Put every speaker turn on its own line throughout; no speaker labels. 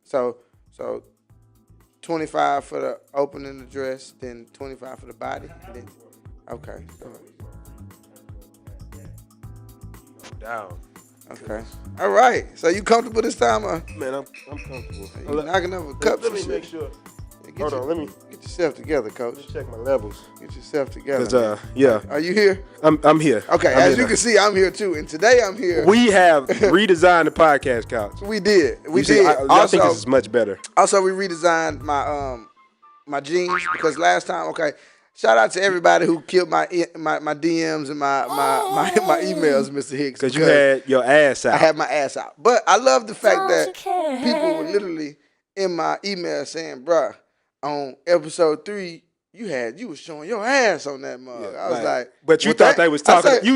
So 25 for the opening the dress, then 25 for the body. Then, okay.
Down.
Okay. All right. So you comfortable this time?
Man, I'm comfortable.
You knocking over cups.
Let me make sure.
Hold on. Let me get yourself together, Coach.
Let me check my levels.
Get yourself together.
Yeah.
Are you here?
I'm here.
Okay. As you can see, I'm here too. And today I'm here.
We have redesigned the podcast couch.
We did.
I think this is much better.
Also, we redesigned my jeans because last time. Okay. Shout out to everybody who killed my DMs and my emails, Mr. Hicks.
Because you had your ass out.
I had my ass out. But I love the fact that people were literally in my email saying, bruh, on episode 3, you was showing your ass on that mug.
Yeah,
I was like,
but you thought they was talking. First you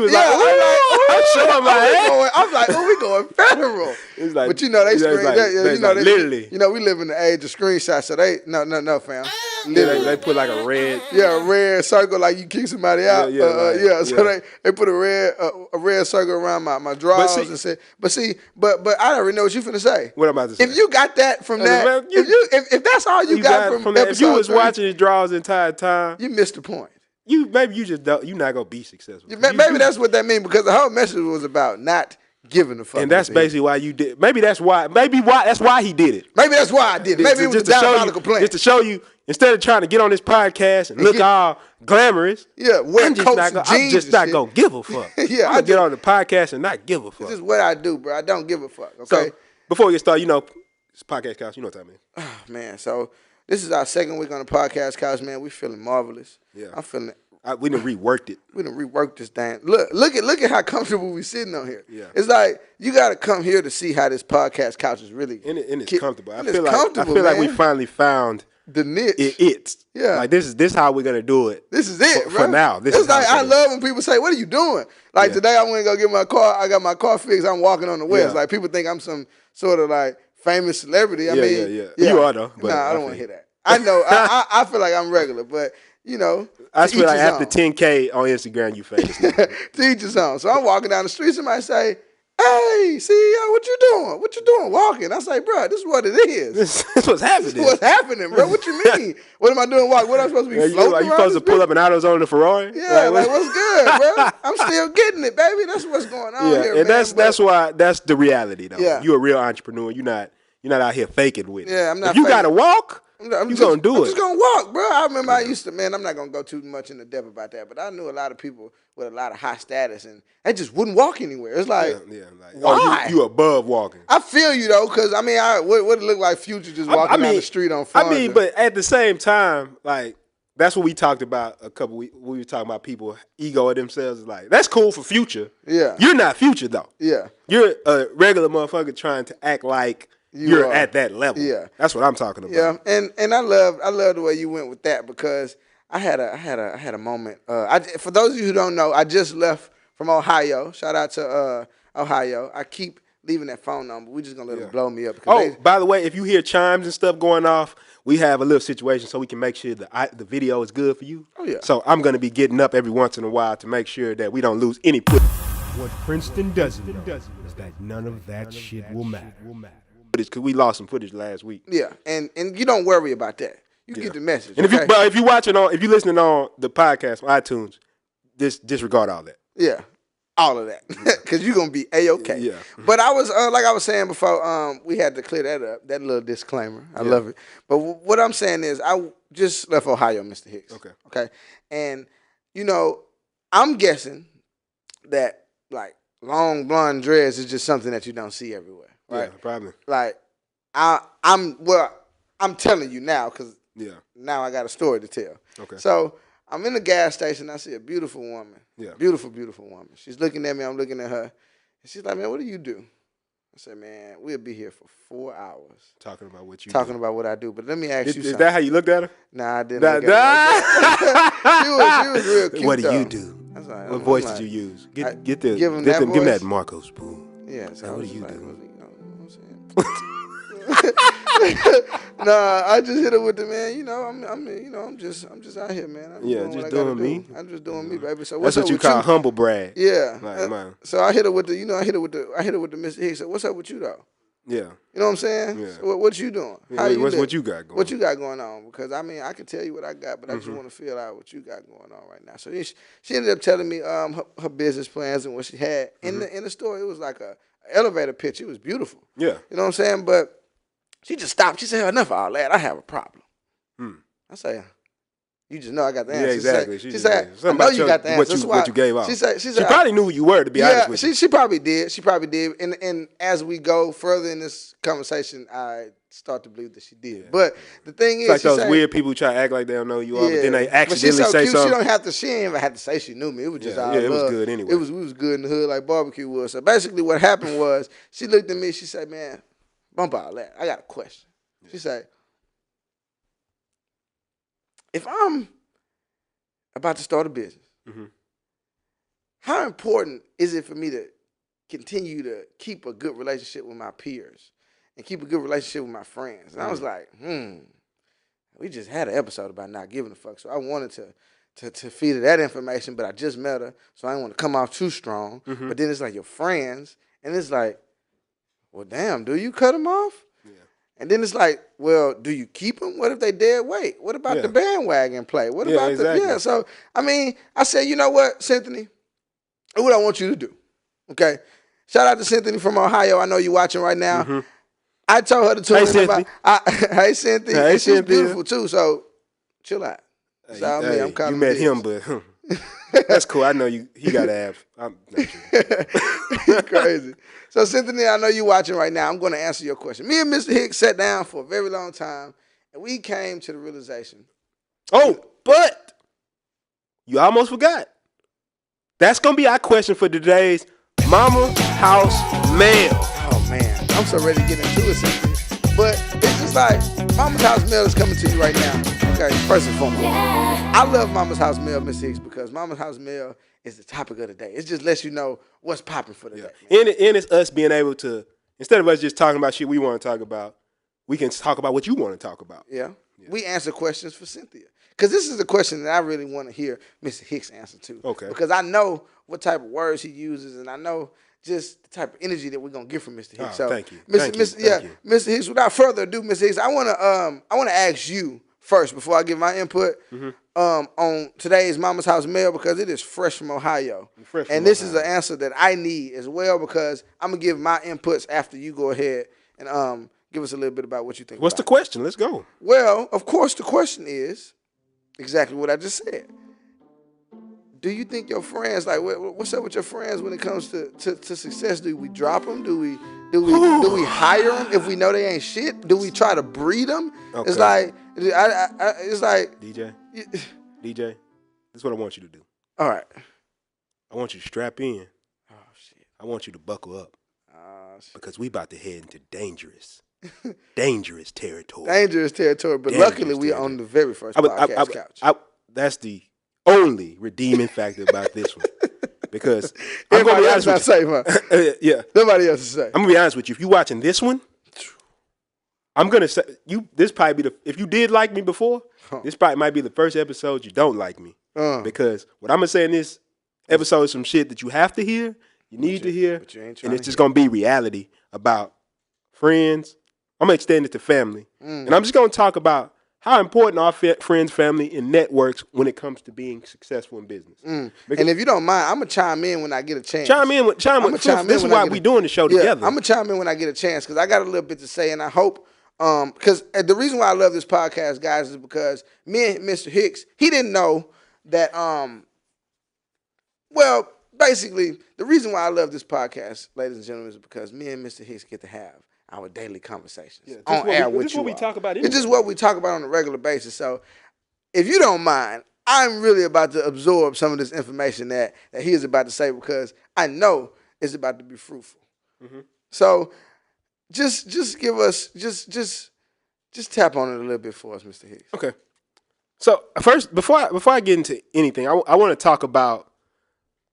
was like,
I'm
showing my ass.
I'm like, oh, we going federal.
It's like,
but they
literally.
We live in the age of screenshots, so they no fam.
They put like a red.
Yeah, a red circle like you kick somebody out. So they put a red circle around my drawers and said, but I already know what you finna say.
What I'm about to say.
If you got that from that, if that's all you got from
that, if you was
3,
watching his draws the entire time,
you missed the point.
Maybe you just don't. You're not gonna be successful.
Maybe that's what that means because the whole message was about not giving a fuck.
And that's basically why you did. Maybe that's why. That's why he did it.
Maybe that's why I did it. Maybe it was a diabolical plan.
Just to show you, instead of trying to get on this podcast and look all glamorous,
I'm
just not gonna give a fuck. I'm gonna get on the podcast and not give a fuck.
This is what I do, bro. I don't give a fuck. Okay.
So before we get started, it's podcast couch. You know what that means.
Oh, man, so this is our second week on the podcast couch, man. We feeling marvelous.
Yeah,
I'm feeling.
We done reworked it.
We done reworked this thing. Look at how comfortable we sitting on here.
Yeah.
It's like you got to come here to see how this podcast couch is really.
And it's comfortable. I feel
man.
like we finally found
the niche.
It's like this is how we're gonna do it.
This is it,
for now.
It's like I love when people say, "What are you doing?" Like today, I went to go get my car. I got my car fixed. I'm walking on the west. Like people think I'm some sort of like famous celebrity. I mean,
you are though. But
I don't want to hear that. I know. I feel like I'm regular, but.
I feel like after 10K on Instagram, you famous.
To each his own. So I'm walking down the street. Somebody say, "Hey, CEO, what you doing? What you doing walking?" I say, "Bro, this is what it is.
This is what's happening.
This is what's happening, bro. What you mean? What am I doing walking? What am I supposed to be floating around?
You supposed to pull up an AutoZone to Ferrari?
Yeah, like what's good, bro? I'm still getting it, baby. That's what's going on here,
and
man.
That's the reality, though.
Yeah.
You're a real entrepreneur. You're not out here faking with it.
Yeah, I'm not.
If you got to walk.
I'm
gonna do it.
I'm just gonna walk, bro. I remember I used to, man. I'm not gonna go too much into depth about that, but I knew a lot of people with a lot of high status, and they just wouldn't walk anywhere. It's like, why?
You above walking.
I feel you though, because I mean, what it look like Future just walking down the street on Florida.
I mean, but at the same time, like that's what we talked about a couple weeks. We were talking about people ego of themselves. Like that's cool for Future.
Yeah,
you're not Future though.
Yeah,
you're a regular motherfucker trying to act like. You're at that level.
Yeah,
that's what I'm talking about.
Yeah, and I love the way you went with that because I had a moment. For those of you who don't know, I just left from Ohio. Shout out to Ohio. I keep leaving that phone number. We're just gonna let them blow me up.
By the way, if you hear chimes and stuff going off, we have a little situation so we can make sure the video is good for you.
Oh yeah.
So I'm gonna be getting up every once in a while to make sure that we don't lose any.
What Princeton doesn't know is that none of that shit will matter.
Because we lost some footage last week.
Yeah, and you don't worry about that. You get the message.
And
okay?
if you're listening on the podcast on iTunes, disregard all that.
Yeah, all of that, because you're gonna be A-okay.
Yeah.
But I was like I was saying before, we had to clear that up. That little disclaimer. I love it. But what I'm saying is, I just left Ohio, Mr. Hicks. Okay, and I'm guessing that like long blonde dreads is just something that you don't see everywhere. Right?
Yeah, probably.
Like, I'm telling you now because now I got a story to tell.
Okay.
So I'm in the gas station. I see a beautiful woman.
Yeah.
Beautiful, beautiful woman. She's looking at me. I'm looking at her. And she's like, "Man, what do you do?" I said, "Man, we'll be here for 4 hours
talking about what you
talking about what I do." But let me ask you something.
Is that how you looked at her?
Nah, I didn't. Look at her. She was real cute.
What do you do?
Like,
what voice did you use? Give him
that
Marco spoon.
Yeah. So
what do you do?
Nah, I just hit her with the man. I'm just out here, man. I'm
just doing me.
I'm just doing me, baby. So
that's what you call humble brag.
Yeah.
Like, man.
So I hit her with the, I hit her with the Mr. Hicks. So what's up with you though?
Yeah.
You know what I'm saying?
Yeah.
So what you doing?
How you what you got going?
What you got going on? Because I mean, I can tell you what I got, but I just want to feel out what you got going on right now. So she ended up telling me her business plans and what she had in the store. It was like a elevator pitch. It was beautiful.
Yeah.
You know what I'm saying? But she just stopped. She said, "Enough of all that. I have a problem." I say, "You just know I got the answer."
Yeah, exactly.
She said, "I know you got the answer."
What you gave out.
She said,
she probably knew who you were, to be honest with you.
She probably did. She probably did. And as we go further in this conversation, I start to believe that she did. Yeah. But the thing is,
it's like those weird people who try to act like they don't know who you are, but then they accidentally say something.
She don't have to. She ain't even have to say she knew me. It was just
it was good anyway.
We was good in the hood like barbecue was. So basically, what happened was she looked at me. She said, "Man, bump all that. I got a question." Yeah. She said, "If I'm about to start a business, how important is it for me to continue to keep a good relationship with my peers and keep a good relationship with my friends?" And I was like, we just had an episode about not giving a fuck. So I wanted to feed her that information, but I just met her, so I didn't want to come off too strong. But then it's like your friends, and it's like, well, damn, do you cut them off? Yeah. And then it's like, well, do you keep them? What if they dead weight? What about the bandwagon play? What about
exactly.
So, I mean, I said, you know what, Cynthia, what I want you to do, okay? Shout out to Cynthia from Ohio. I know you're watching right now. I told her to tune in about. Hey, Cynthia.
Hey,
she's beautiful too. So chill out.
Hey, I'm you met him, but that's cool. I know you. He got abs. I'm not sure.
Crazy. So Cynthia, I know you're watching right now. I'm going to answer your question. Me and Mr. Hicks sat down for a very long time, and we came to the realization.
Oh, but you almost forgot. That's going to be our question for today's Mama House Mail.
Oh, man. I'm so ready to get into it, Cynthia. But it's just like Mama's House Mail is coming to you right now. Okay, first and foremost. I love Mama's House Mail, Miss Hicks, because Mama's House Mail is the topic of the day. It just lets you know what's popping for the day.
And it's us being able to, instead of us just talking about shit we want to talk about, we can talk about what you want to talk about.
Yeah. We answer questions for Cynthia. Because this is a question that I really want to hear Mr. Hicks answer to.
Okay.
Because I know what type of words he uses, and I know just the type of energy that we're gonna get from Mr. Hicks.
So, thank you.
Mr. Hicks. Without further ado, Mr. Hicks, I wanna ask you first before I give my input on today's Mama's House Mail, because it is fresh from Ohio, this is an answer that I need as well, because I'm gonna give my inputs after you go ahead and give us a little bit about what you think.
What's the question? Let's go.
Well, of course, the question is exactly what I just said. Do you think your friends, like, what's up with your friends when it comes to success? Do we drop them? Do we hire them if we know they ain't shit? Do we try to breed them? Okay. It's like
DJ, this is what I want you to do.
All right.
I want you to strap in.
Oh shit.
I want you to buckle up. Because we about to head into dangerous territory.
Dangerous territory. But luckily, we on the very first podcast couch.
That's the only redeeming factor about this one, because I'm
gonna be honest with you.
Yeah,
nobody else is safe.
I'm gonna be honest with you. If you watching this one, I'm gonna say this probably be if you did like me before, this probably might be the first episode you don't like me, because what I'm gonna say in this episode is some shit that you have to hear, you need to hear, and it's just gonna be reality about friends. I'm gonna extend it to family, and I'm just gonna talk about how important are friends, family, and networks when it comes to being successful in business.
And if you don't mind, I'm going to chime in when I get a chance.
Chime in. This is why we're doing the show together.
I'm going to chime in when I get a chance, because I got a little bit to say, and I hope, because the reason why I love this podcast, guys, is because me and Mr. Hicks, he didn't know that, basically, the reason why I love this podcast, ladies and gentlemen, is because me and Mr. Hicks get to have our daily conversations on air with you. This is
what we talk about anyway.
It's just what we talk about on a regular basis. So if you don't mind, I'm really about to absorb some of this information that he is about to say, because I know it's about to be fruitful. So just give us, just tap on it a little bit for us, Mr. Hicks.
Okay. So first, before I get into anything, I want to talk about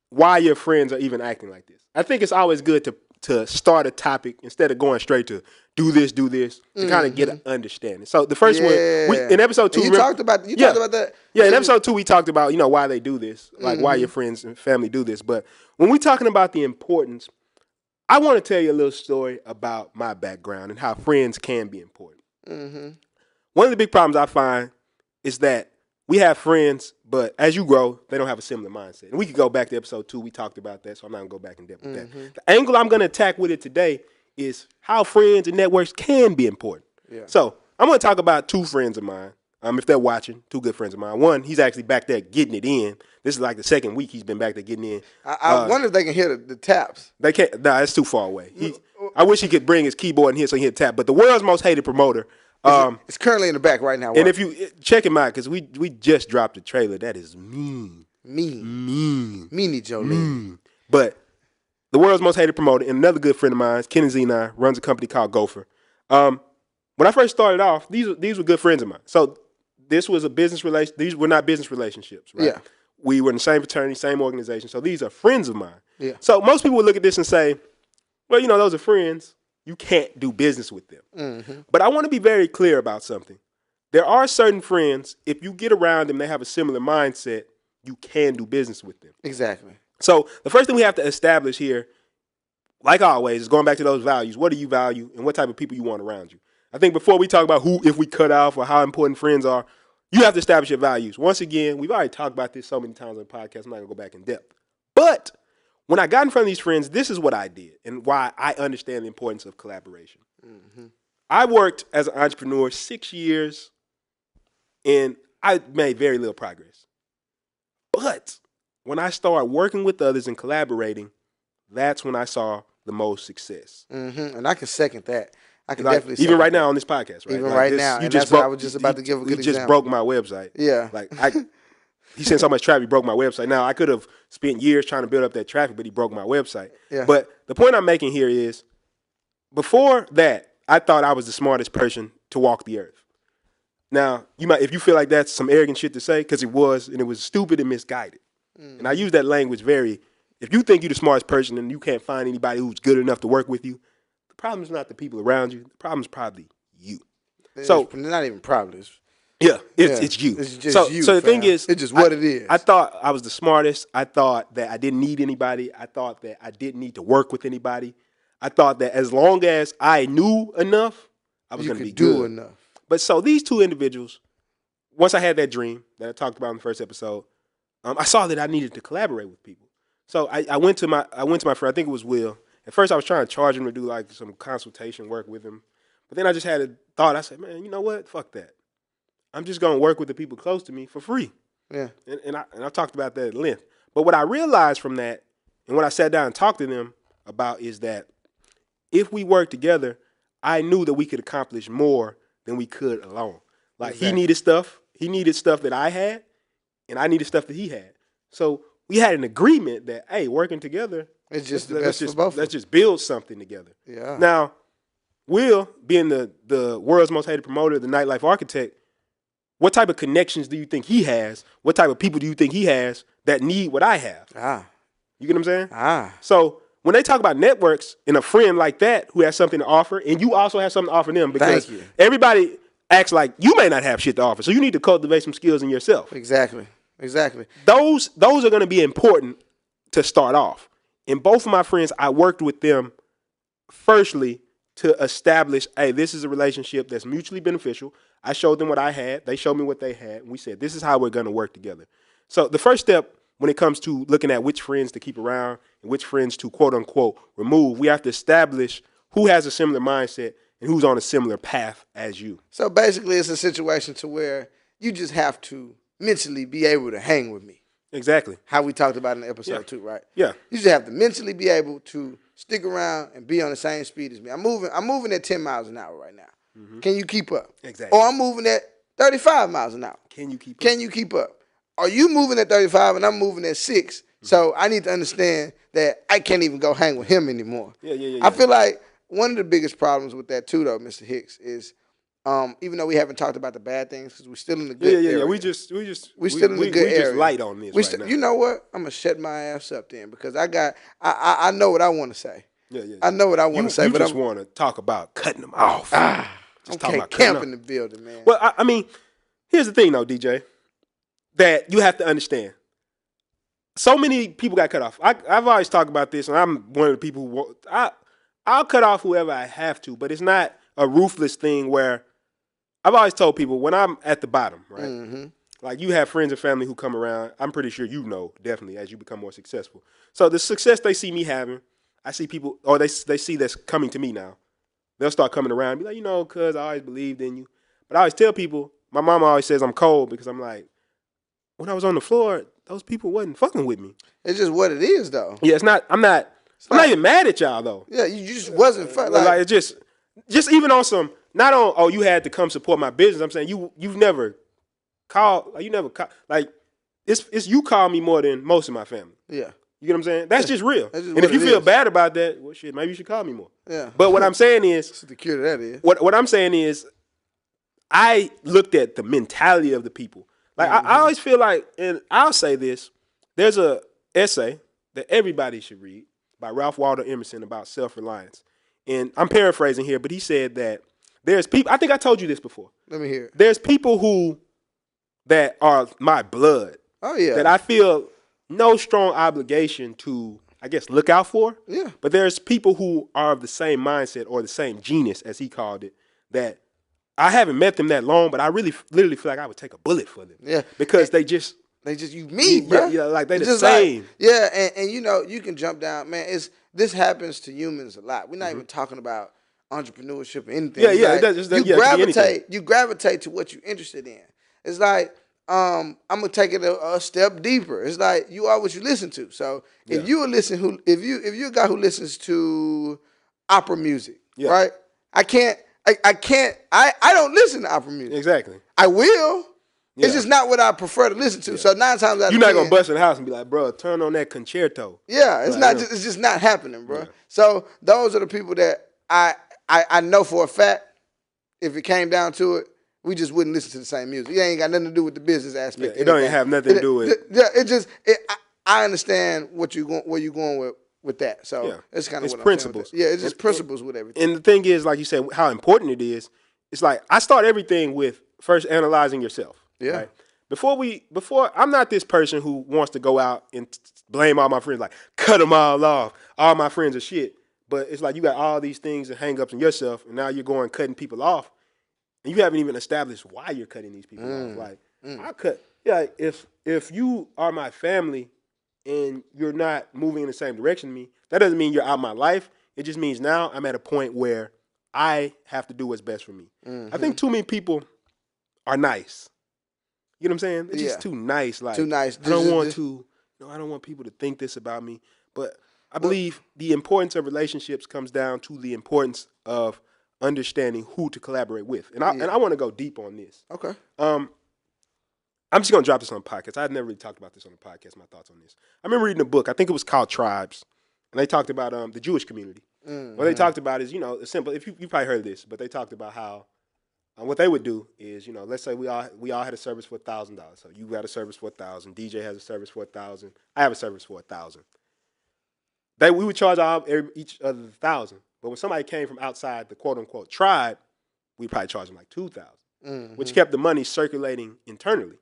why your friends are even acting like this. I think it's always good to start a topic instead of going straight to do this, to kind of get an understanding. So the first one, in episode 2,
you talked about that.
Yeah, in episode 2, we talked about, why they do this, like why your friends and family do this. But when we're talking about the importance, I want to tell you a little story about my background and how friends can be important.
Mm-hmm.
One of the big problems I find is that we have friends, but as you grow, they don't have a similar mindset. And we could go back to episode 2. We talked about that, so I'm not going to go back in depth with that. The angle I'm going to attack with it today is how friends and networks can be important. Yeah. So I'm going to talk about 2 friends of mine. If they're watching, 2 good friends of mine. One, he's actually back there getting it in. This is like the second week he's been back there getting in.
I wonder if they can hear the taps.
They can't. Nah, it's too far away. I wish he could bring his keyboard in here so he could tap. But the world's most hated promoter.
It's currently in the back right now.
And if you check him out, because we just dropped the trailer. That is mean.
Meanie Jolene.
But the world's most hated promoter and another good friend of mine, Kenny Z9, runs a company called Gopher. When I first started off, these were good friends of mine. So this was a business relation. These were not business relationships, right? Yeah. We were in the same fraternity, same organization. So these are friends of mine. Yeah. So most people would look at this and say, well, those are friends. You can't do business with them. Mm-hmm. But I want to be very clear about something. There are certain friends, if you get around them, they have a similar mindset, you can do business with them.
Exactly.
So the first thing we have to establish here, like always, is going back to those values. What do you value and what type of people you want around you? I think before we talk about if we cut off or how important friends are, you have to establish your values. Once again, we've already talked about this so many times on the podcast. I'm not going to go back in depth. But when I got in front of these friends, this is what I did and why I understand the importance of collaboration. Mm-hmm. I worked as an entrepreneur 6 years, and I made very little progress. But when I started working with others and collaborating, that's when I saw the most success.
Mm-hmm. And I can second that. I can definitely second
even right now on this podcast, right?
Even like right now. I was just about to give a good example.
You just broke my website.
Yeah.
He sent so much traffic, he broke my website. Now, I could have spent years trying to build up that traffic, but he broke my website. Yeah. But the point I'm making here is, before that, I thought I was the smartest person to walk the earth. Now, if you feel like that's some arrogant shit to say, because it was, and it was stupid and misguided. Mm. And I use that language if you think you're the smartest person and you can't find anybody who's good enough to work with you, the problem is not the people around you. The problem is probably you.
It's not even probably.
It's you.
It's just you.
So the thing is,
it's just what it is.
I thought I was the smartest. I thought that I didn't need anybody. I thought that I didn't need to work with anybody. I thought that as long as I knew enough, I was going to be good.
Do enough.
But so these 2 individuals, once I had that dream that I talked about in the first episode, I saw that I needed to collaborate with people. So I went to my friend. I think it was Will. At first, I was trying to charge him to do like some consultation work with him. But then I just had a thought. I said, man, you know what? Fuck that. I'm just going to work with the people close to me for free. Yeah. And I talked about that at length. But what I realized from that, and what I sat down and talked to them about, is that if we work together, I knew that we could accomplish more than we could alone. Like exactly. He needed stuff that I had, and I needed stuff that he had. So we had an agreement that, hey, working together,
it's just the best for both.
Let's just build something together.
Yeah.
Now, Will, being the world's most hated promoter, the nightlife architect, what type of connections do you think he has? What type of people do you think he has that need what I have? You get what I'm saying? So when they talk about networks and a friend like that who has something to offer, and you also have something to offer them, because everybody acts like you may not have shit to offer, so you need to cultivate some skills in yourself.
Exactly.
Those are going to be important to start off. And both of my friends, I worked with them firstly to establish, hey, this is a relationship that's mutually beneficial. I showed them what I had. They showed me what they had. And we said, this is how we're going to work together. So the first step when it comes to looking at which friends to keep around and which friends to quote unquote remove, we have to establish who has a similar mindset and who's on a similar path as you.
So basically it's a situation to where you just have to mentally be able to hang with me.
Exactly.
How we talked about in episode 2, right?
Yeah.
You just have to mentally be able to stick around and be on the same speed as me. I'm moving at 10 miles an hour right now. Mm-hmm. Can you keep up?
Exactly.
Or I'm moving at 35 miles an hour.
Can you keep up?
Can you keep up? Are you moving at 35 and I'm moving at 6? Mm-hmm. So I need to understand that I can't even go hang with him anymore.
Yeah.
I feel like one of the biggest problems with that too, though, Mr. Hicks, is even though we haven't talked about the bad things, because we're still in the good area.
Yeah. We still in the good area. We just light on this right now.
You know what? I'm gonna shut my ass up then, because I know what I want to say.
Yeah.
I know what I want to say.
You just want to talk about cutting them off.
Just talk about camp in the building, man.
Well, I mean, here's the thing, though, DJ, that you have to understand. So many people got cut off. I've always talked about this, and I'm one of the people who I'll cut off whoever I have to, but it's not a ruthless thing where I've always told people when I'm at the bottom, right? Mm-hmm. Like you have friends and family who come around. I'm pretty sure you know, definitely, as you become more successful. So the success they see me having, I see people, or they see that's coming to me now. They'll start coming around and be like, you know, cuz I always believed in you. But I always tell people, my mama always says I'm cold because I'm like, when I was on the floor, those people wasn't fucking with me.
It's just what it is, though.
Yeah, I'm not even mad at y'all, though.
Yeah, you just wasn't fun.
Like it's just even on some, not on, oh, you had to come support my business. I'm saying you've never called, like it's you call me more than most of my family.
Yeah.
You get what I'm saying? That's just real. That's just and if you feel bad about that, well, shit, maybe you should call me more.
Yeah.
But what I'm saying is,
that's the cure to that is.
What I'm saying is, I looked at the mentality of the people. Like I always feel like, and I'll say this: there's a essay that everybody should read by Ralph Waldo Emerson about self-reliance. And I'm paraphrasing here, but he said that there's people. I think I told you this before.
Let me hear it.
There's people that are my blood.
Oh yeah.
That I feel no strong obligation to, I guess, look out for.
Yeah.
But there's people who are of the same mindset or the same genius, as he called it, that I haven't met them that long, but I really literally feel like I would take a bullet for them.
Yeah.
Because they just
you me, bro.
Yeah, like they the same.
Like, yeah, and you know, you can jump down, man. This happens to humans a lot. We're not even talking about entrepreneurship or anything.
Yeah, yeah.
Like, you gravitate to what you're interested in. It's like, I'm gonna take it a step deeper. It's like you are what you listen to. So if you're a guy who listens to opera music, right? I don't listen to opera music.
Exactly.
I will. Yeah. It's just not what I prefer to listen to. Yeah. So 9 times out of 10,
you're not gonna bust in the house and be like, bro, turn on that concerto.
Yeah, it's not. It's just not happening, bro. Yeah. So those are the people that I know for a fact. If it came down to it, we just wouldn't listen to the same music. It ain't got nothing to do with the business aspect.
Yeah, it don't even have nothing to do with.
Yeah, I understand where you're going with that. So it's kind of what
principles.
I'm saying. Yeah, it's just principles with everything.
And the thing is, like you said, how important it is. It's like I start everything with first analyzing yourself.
Yeah.
Right? Before I'm not this person who wants to go out and blame all my friends, like cut them all off. All my friends are shit. But it's like you got all these things and hang-ups in yourself, and now you're going cutting people off, and you haven't even established why you're cutting these people off. Like I cut. Yeah, if you are my family and you're not moving in the same direction as me, that doesn't mean you're out of my life. It just means now I'm at a point where I have to do what's best for me. I think too many people are nice. You know what I'm saying? They're just too nice. Like,
too nice.
I don't want people to think this about me. But I believe the importance of relationships comes down to the importance of understanding who to collaborate with. And I want to go deep on this.
Okay.
I'm just going to drop this on the podcast. I've never really talked about this on the podcast, my thoughts on this. I remember reading a book. I think it was called Tribes. And they talked about the Jewish community. What they talked about is, it's simple. If you probably heard of this, but they talked about how what they would do is, let's say we all had a service for $1,000. So you got a service for $1,000. DJ has a service for $1,000. I have a service for $1,000. We would charge each other $1,000. But when somebody came from outside the quote unquote tribe, we'd probably charge them like $2,000, which kept the money circulating internally.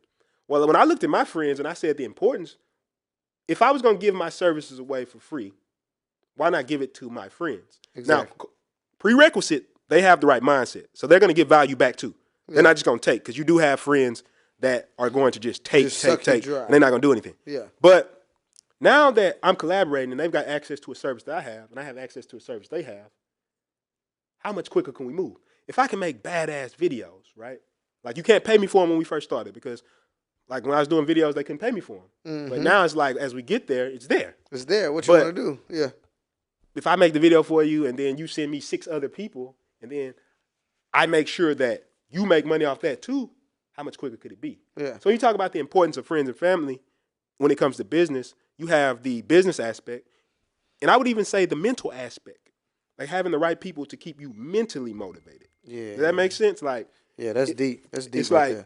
Well, when I looked at my friends and I said the importance, if I was going to give my services away for free, why not give it to my friends? Exactly. Now, prerequisite, they have the right mindset. So they're going to get value back too. Yeah. They're not just going to take, because you do have friends that are going to just take, and they're not going to do anything.
Yeah.
But now that I'm collaborating and they've got access to a service that I have, and I have access to a service they have, how much quicker can we move? If I can make badass videos, right? Like you can't pay me for them when we first started, because like when I was doing videos, they couldn't pay me for them. But now it's like, as we get there, it's there.
It's there. What you want to do? Yeah.
If I make the video for you and then you send me 6 other people and then I make sure that you make money off that too, how much quicker could it be?
Yeah.
So when you talk about the importance of friends and family when it comes to business, you have the business aspect, and I would even say the mental aspect, like having the right people to keep you mentally motivated.
Yeah.
Does that make sense? Like,
yeah, that's deep. That's deep.
It's like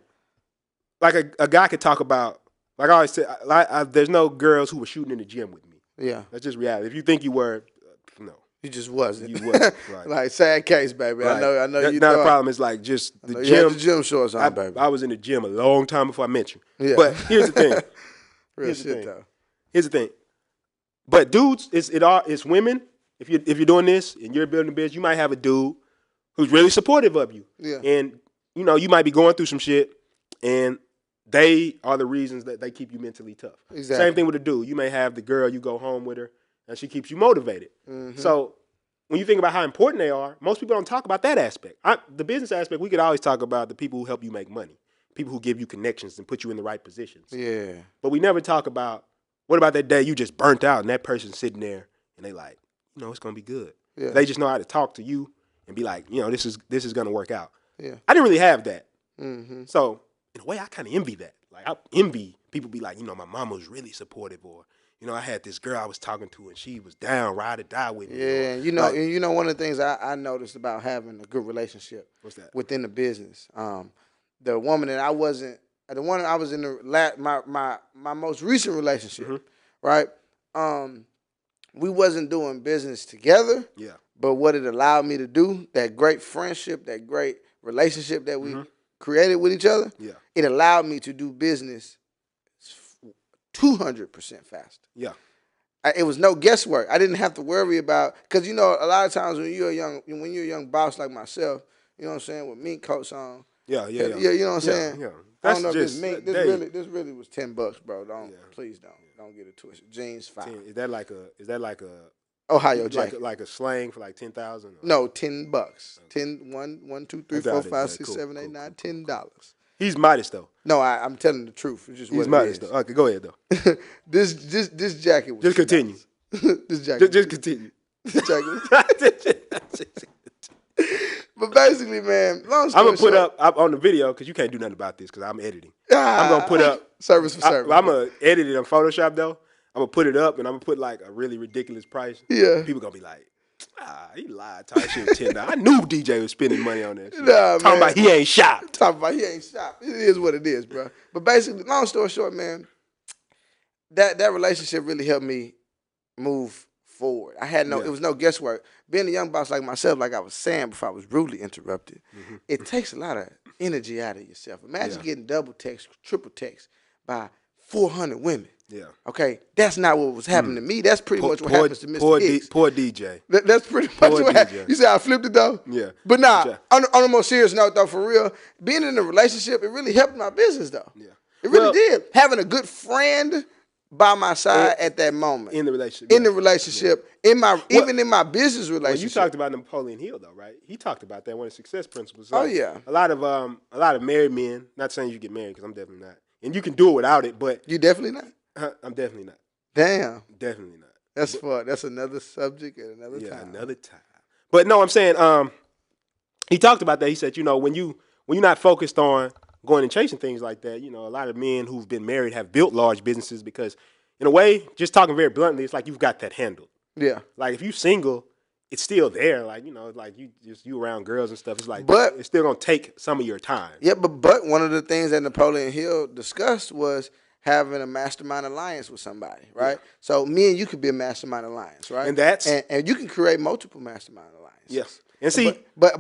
a guy could talk about, like I always say, there's no girls who were shooting in the gym with me.
Yeah.
That's just reality. If you think you were, no.
You just wasn't.
You wasn't. Right.
Like, sad case, baby. Right. I know you
not a problem. It's like just the gym.
You had the gym shorts on, baby.
I was in the gym a long time before I met you.
Yeah.
But here's the thing.
Real shit, though.
Here's the thing. But dudes, it's women if you're doing this and you're building a business, you might have a dude who's really supportive of you.
Yeah.
And, you might be going through some shit, and they are the reasons that they keep you mentally tough.
Exactly.
Same thing with a dude. You may have the girl, you go home with her, and she keeps you motivated. Mm-hmm. So when you think about how important they are, most people don't talk about that aspect. The business aspect, we could always talk about the people who help you make money, people who give you connections and put you in the right positions.
Yeah.
But we never talk about, what about that day you just burnt out and that person's sitting there and they like, it's going to be good. Yeah. They just know how to talk to you and be like, this is going to work out.
Yeah.
I didn't really have that.
Mm-hmm.
So in a way, I kind of envy that. Like, I envy people be like, my mama was really supportive, or, I had this girl I was talking to and she was down, ride or die with me.
Yeah, one of the things I noticed about having a good relationship.
What's that?
Within the business. The woman that I was in my most recent relationship, mm-hmm. right? We wasn't doing business together.
Yeah.
But what it allowed me to do, that great friendship, that great relationship that we mm-hmm. created with each other,
yeah.
It allowed me to do business 200% faster.
Yeah.
It was no guesswork. I didn't have to worry about, because a lot of times when you're a young boss like myself, you know what I'm saying, with mink coats on.
Yeah.
You know what I'm saying?
Yeah.
I don't know if this mink. This really was $10, bro. Please don't get it twisted. Jeans $5.
Is that like a
Ohio jacket?
Like a slang for like 10,000?
No, $10. 10, 1, 2, 3, 4, 5, 6, 7, 8, 9, $10.
He's modest though.
No, I'm telling the truth. It's just
he's modest though. Okay, go ahead though.
This jacket was
just continue.
This jacket.
Just continue.
This jacket. But basically, man, long story
I'm gonna put
short,
up on the video because you can't do nothing about this because I'm editing. I'm gonna put up
service for service.
I'm gonna edit it on Photoshop though. I'm gonna put it up and I'm gonna put like a really ridiculous price.
Yeah.
People gonna be like, he lied, talking shit $10. I knew DJ was spending money on that shit.
Nah,
talking about he ain't shop.
It is what it is, bro. But basically, long story short, man, that relationship really helped me move forward. It was no guesswork. Being a young boss like myself, like I was saying before I was rudely interrupted, mm-hmm. It takes a lot of energy out of yourself. Imagine getting double text, triple text by 400 women.
Yeah.
Okay, that's not what was happening to me. That's pretty much what happens to Mr. Hicks.
Poor DJ.
That's pretty much what happened. You see how I flipped it though?
Yeah.
But on a more serious note though, for real, being in a relationship, it really helped my business though.
Yeah.
It really did. Having a good friend by my side at that moment.
In the relationship.
Even in my business relationship.
Well, you talked about Napoleon Hill though, right? He talked about that one of the success principles.
Like, yeah.
A lot of married men, not saying you get married because I'm definitely not. And you can do it without it, but
you definitely not?
I'm definitely not.
Damn.
Definitely not.
That's another subject at another time.
Yeah, another time. But no, I'm saying he talked about that. He said, when you're not focused on going and chasing things like that, a lot of men who've been married have built large businesses because in a way, just talking very bluntly, it's like you've got that handled.
Yeah.
Like if you're single, it's still there. Like, like you around girls and stuff. It's like, but it's still going to take some of your time.
Yeah, but one of the things that Napoleon Hill discussed was having a mastermind alliance with somebody, right? Yeah. So me and you could be a mastermind alliance, right?
And that's
and you can create multiple mastermind alliances.
Yes. And see,
but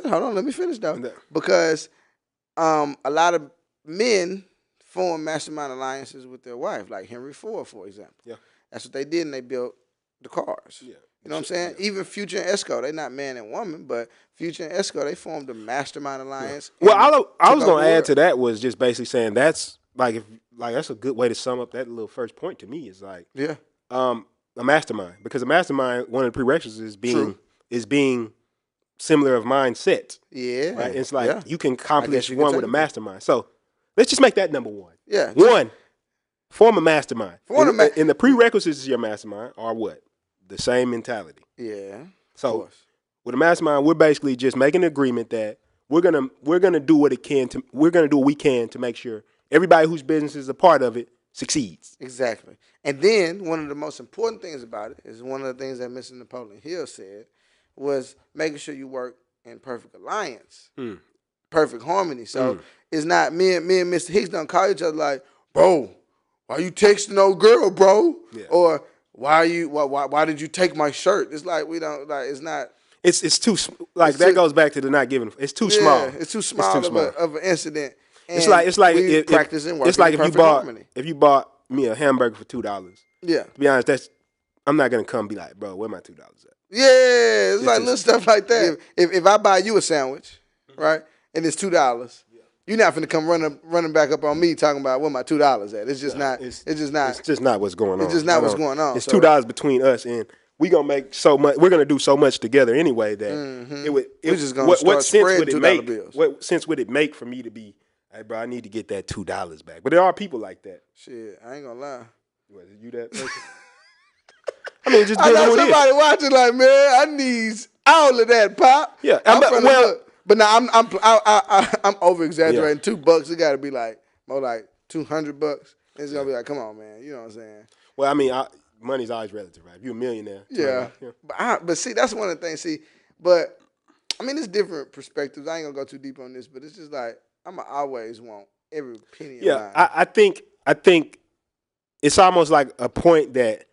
hold on, let me finish though, because a lot of men form mastermind alliances with their wife, like Henry Ford, for example.
Yeah,
that's what they did, and they built the cars.
Yeah.
You know what I'm saying? Yeah. Even Future and Esco, they're not man and woman, but Future and Esco, they formed a mastermind alliance.
Yeah. Well, I was going to add to that was just basically saying that's that's a good way to sum up that little first point to me is like a mastermind, because a mastermind, one of the prerequisites is being similar of mindset.
Yeah,
right. It's like you can accomplish one with a mastermind. So let's just make that number one.
Yeah,
one, form a mastermind. And the prerequisites to your mastermind are what? The same mentality.
Yeah.
So with a mastermind, we're basically just making an agreement that we're gonna do what we can to make sure everybody whose business is a part of it succeeds.
Exactly. And then one of the most important things about it is one of the things that Mr. Napoleon Hill said was making sure you work in perfect alliance, perfect harmony. So it's not me and Mr. Hicks don't call each other like, bro, why you texting old girl, bro? Yeah. Or why did you take my shirt? It's like we don't like. It's not.
It's too like that goes back to the not giving. It's too small.
It's too small of an incident. And
it's like
practicing working.
It's like
if
you bought me a hamburger for $2.
Yeah.
To be honest, I'm not gonna come be like, bro, where my $2 at?
Yeah, it's like little stuff like that. If I buy you a sandwich, right, and it's $2, you're not finna come running back up on me talking about where my $2 at. It's just not. It's just not.
It's just not what's going on.
It's just not what's going on.
It's $2 between us, and we gonna make so much. We're gonna do so much together anyway that it would. We're
just gonna what sense would it make? Bills.
What sense would it make for me to be? Hey, bro, I need to get that $2 back. But there are people like that.
Shit, I ain't gonna lie.
Was it you that person? I mean, just
I got somebody watching like, man, I need all of that, Pop.
Yeah,
but now I'm over exaggerating. $2, it got to be like more like $200. It's gonna be like, come on, man. You know what I'm saying?
Well, I mean, money's always relative, right? If you're a millionaire,
yeah. But see, that's one of the things. See, but I mean, it's different perspectives. I ain't gonna go too deep on this, but it's just like I'ma always want every penny.
Yeah, I think it's almost like a point that.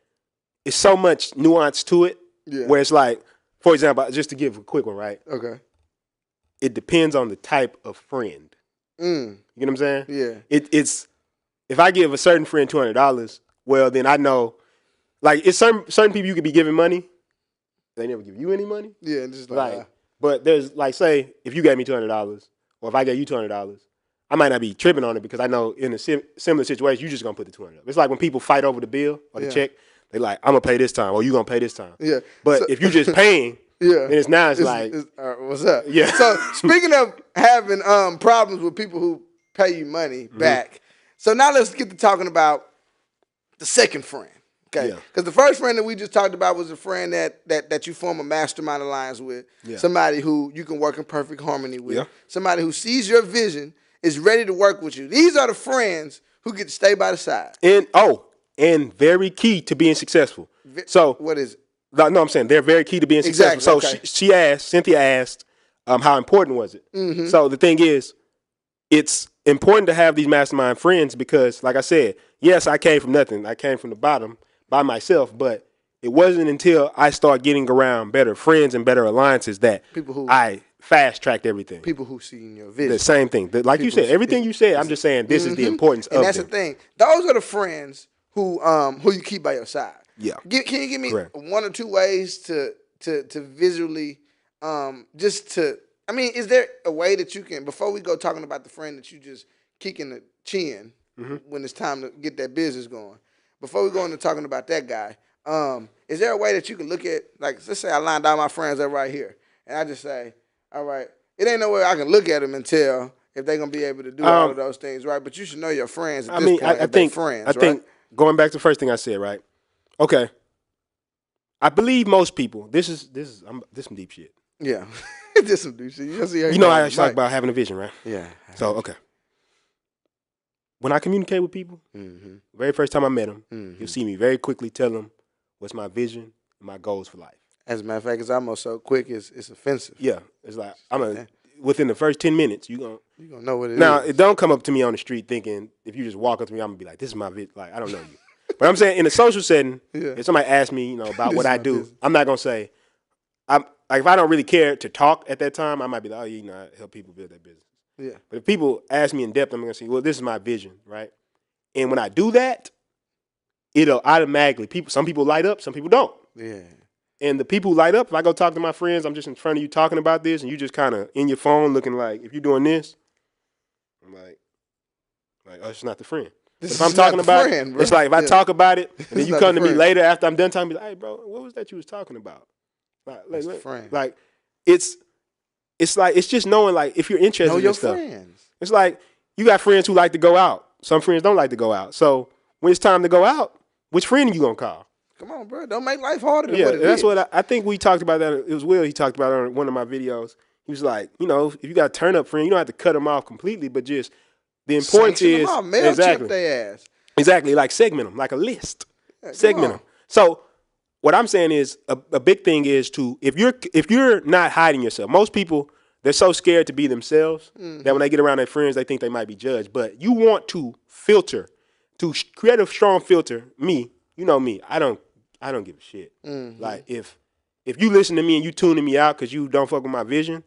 It's so much nuance to it, where it's like, for example, just to give a quick one, right?
Okay.
It depends on the type of friend. You get what I'm saying?
Yeah.
It's if I give a certain friend $200, well, then I know, like, it's certain people you could be giving money, they never give you any money.
Yeah, just like
but there's like, say, if you gave me $200, or if I gave you $200, I might not be tripping on it because I know in a similar situation, you're just gonna put the $200 up. It's like when people fight over the bill or the check. They like, I'm gonna pay this time, or you gonna pay this time.
Yeah.
But if you just paying, then it's like,
what's up?
Yeah.
So speaking of having problems with people who pay you money back, so now let's get to talking about the second friend. Okay. Because the first friend that we just talked about was a friend that you form a mastermind alliance with. Yeah. Somebody who you can work in perfect harmony with. Yeah. Somebody who sees your vision, is ready to work with you. These are the friends who get to stay by the side.
And very key to being successful. So
what is it?
No, I'm saying they're very key to being successful. So Cynthia asked, how important was it? Mm-hmm. So the thing is, it's important to have these mastermind friends because, like I said, yes, I came from nothing. I came from the bottom by myself, but it wasn't until I started getting around better friends and better alliances that I fast-tracked everything.
People who see in your vision.
The same thing. Like you said, everything you said, I'm just saying this is the importance of them.
And that's the thing. Those are the friends who you keep by your side.
Yeah.
Can you give me one or two ways to visually is there a way that you can, before we go talking about the friend that you just kick in the chin when it's time to get that business going, before we go into talking about that guy, is there a way that you can look at, like, let's say I lined all my friends up right here, and I just say, all right, it ain't no way I can look at them and tell if they're going to be able to do all of those things, right? But you should know your friends at this point. I think
going back to the first thing I said, right? Okay. I believe most people, this is some deep shit.
Yeah. This is some deep shit.
You know I talk about having a vision, right?
Yeah.
So, okay. When I communicate with people, very first time I met them, you'll see me very quickly tell them what's my vision and my goals for life.
As a matter of fact, it's almost so quick, it's offensive.
Yeah. It's like, within the first 10 minutes, you're going
to know what it is.
Now, it don't come up to me on the street thinking, if you just walk up to me, I'm going to be like, this is my vision. Like, I don't know you. But I'm saying in a social setting, if somebody asks me, about what I do, I'm not going to say, if I don't really care to talk at that time, I might be like, I help people build their business.
Yeah.
But if people ask me in depth, I'm going to say, well, this is my vision, right? And when I do that, it'll automatically, some people light up, some people don't.
Yeah.
And the people who light up, if I go talk to my friends, I'm just in front of you talking about this, and you just kind of in your phone looking like, if you're doing this, I'm like, oh, it's not the friend. If I'm talking about it, it's like if I talk about it, and then you come to me later after I'm done talking, be like, hey, bro, what was that you was talking about? Like it's like, it's just knowing, like, if you're interested in stuff.
Friends.
It's like, you got friends who like to go out. Some friends don't like to go out. So when it's time to go out, which friend are you going to call?
Come on, bro. Don't make life harder than what it is.
What I think we talked about that. It was Will. He talked about it on one of my videos. He was like, if you got a turn up friend, you don't have to cut them off completely, but just the importance is exactly like segment them like a list. Yeah, segment them. So what I'm saying is a big thing is if you're not hiding yourself. Most people, they're so scared to be themselves that when they get around their friends, they think they might be judged. But you want to filter, to create a strong filter. Me, you know me. I don't give a shit. Like if you listen to me and you tuning me out because you don't fuck with my vision,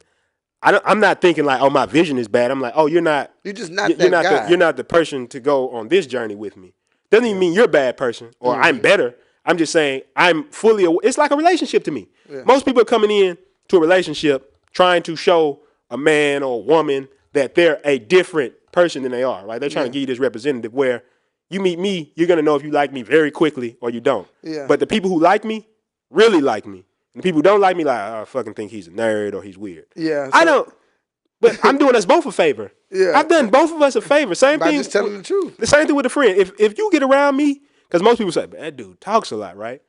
I'm not thinking like, oh, my vision is bad. I'm like, oh, you're not.
You're just not that guy.
You're not the person to go on this journey with me. Doesn't even mean you're a bad person or I'm better. I'm just saying I'm fully aware. It's like a relationship to me.
Yeah.
Most people are coming in to a relationship trying to show a man or a woman that they're a different person than they are, right? They're trying to give you this representative where you meet me, you're going to know if you like me very quickly or you don't.
Yeah.
But the people who like me really like me. And the people who don't like me, like, I fucking think he's a nerd or he's weird.
Yeah.
I don't. But I'm doing us both a favor.
Yeah.
I've done both of us a favor. Same
by
thing.
Just telling the truth.
The same thing with a friend. If you get around me, because most people say, that dude talks a lot, right?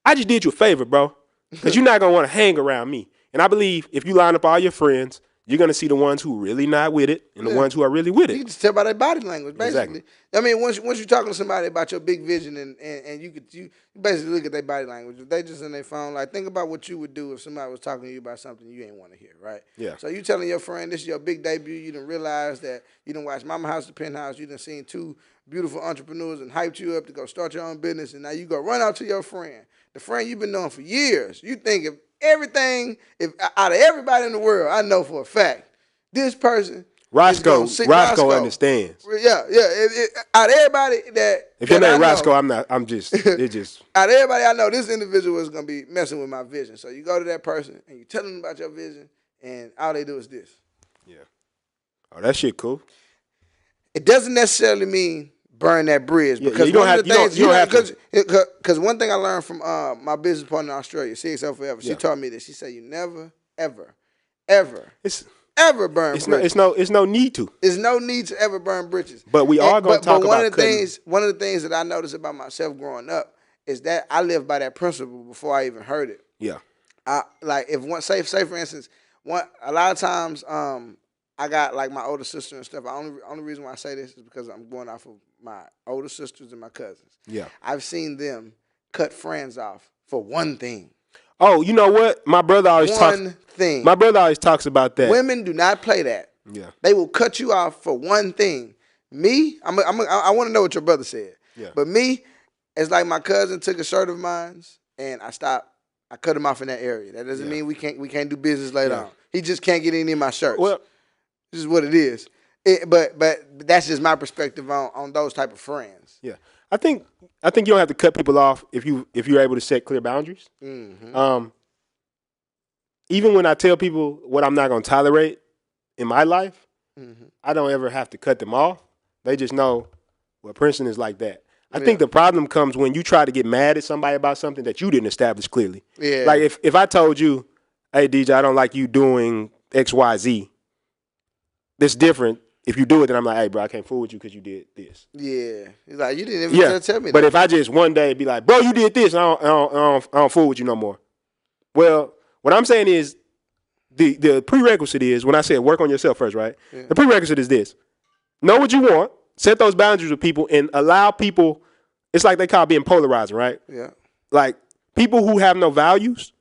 I just did you a favor, bro. Because you're not going to want to hang around me. And I believe if you line up all your friends, you're going to see the ones who really not with it and the ones who are really with it.
You can just tell by their body language, basically.
Exactly.
I mean, once you're talking to somebody about your big vision and you basically look at their body language. If they just in their phone, like, think about what you would do if somebody was talking to you about something you ain't want to hear, right?
Yeah.
So you telling your friend this is your big debut, you done realize that you done watched Mama House to Penthouse, you done seen 2 beautiful entrepreneurs and hyped you up to go start your own business, and now you go run out to your friend, the friend you've been knowing for years. You think if out of everybody in the world, I know for a fact, this person
Roscoe understands.
Yeah. Out of everybody that
if your name Roscoe,
know,
I'm just it just
out of everybody I know, this individual is gonna be messing with my vision. So you go to that person and you tell them about your vision, and all they do is this.
Yeah. Oh, that shit cool.
It doesn't necessarily mean burn that bridge because because one thing I learned from my business partner in Australia, CXL Forever, she taught me this. She said you never, ever burn bridges.
It's no need to.
There's no need to ever burn bridges.
But we are going to talk about
one of the things that I noticed about myself growing up is that I lived by that principle before I even heard it.
Yeah.
Say for instance, a lot of times I got like my older sister and stuff. Only reason why I say this is because I'm going off of my older sisters and my cousins.
Yeah.
I've seen them cut friends off for one thing.
Oh, you know what? My brother always talks about that.
Women do not play that.
Yeah.
They will cut you off for one thing. Me, I want to know what your brother said.
Yeah.
But me, it's like my cousin took a shirt of mine and I cut him off in that area. That doesn't mean we can't do business later on. He just can't get any of my shirts.
Well,
this is what it is. But that's just my perspective on those type of friends.
Yeah. I think you don't have to cut people off if you're able to set clear boundaries.
Mm-hmm.
Even when I tell people what I'm not going to tolerate in my life, I don't ever have to cut them off. They just know, well, Princeton is like that. I think the problem comes when you try to get mad at somebody about something that you didn't establish clearly.
Yeah.
Like if I told you, hey, DJ, I don't like you doing X, Y, Z, that's different. If you do it, then I'm like, hey, bro, I can't fool with you because you did this.
Yeah. He's like, you didn't even tell me that.
But if I just one day be like, bro, you did this, and I don't fool with you no more. Well, what I'm saying is the prerequisite is, when I said work on yourself first, right? Yeah. The prerequisite is this. Know what you want, set those boundaries with people, and allow people, it's like they call being polarizing, right?
Yeah. Like,
people who have no values,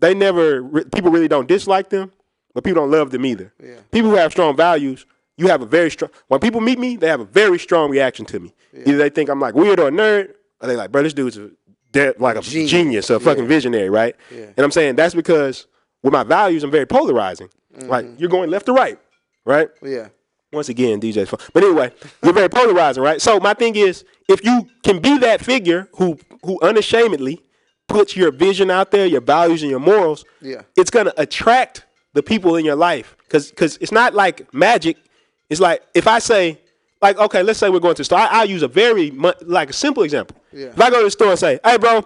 people really don't dislike them, but people don't love them either.
Yeah.
People who have strong values, you have a very strong, when people meet me, they have a very strong reaction to me. Yeah. Either they think I'm like weird or a nerd, or they like, bro, this dude's a genius or a fucking visionary, right? Yeah. And I'm saying that's because with my values, I'm very polarizing. Like, you're going left to right, right?
Yeah.
Once again, DJ's fun. But anyway, you're very polarizing, right? So my thing is, if you can be that figure who unashamedly puts your vision out there, your values and your morals, it's going to attract the people in your life. Because it's not like magic. It's like, if I say, like, okay, let's say we're going to the store. I'll use a simple example. Yeah. If I go to the store and say, hey, bro,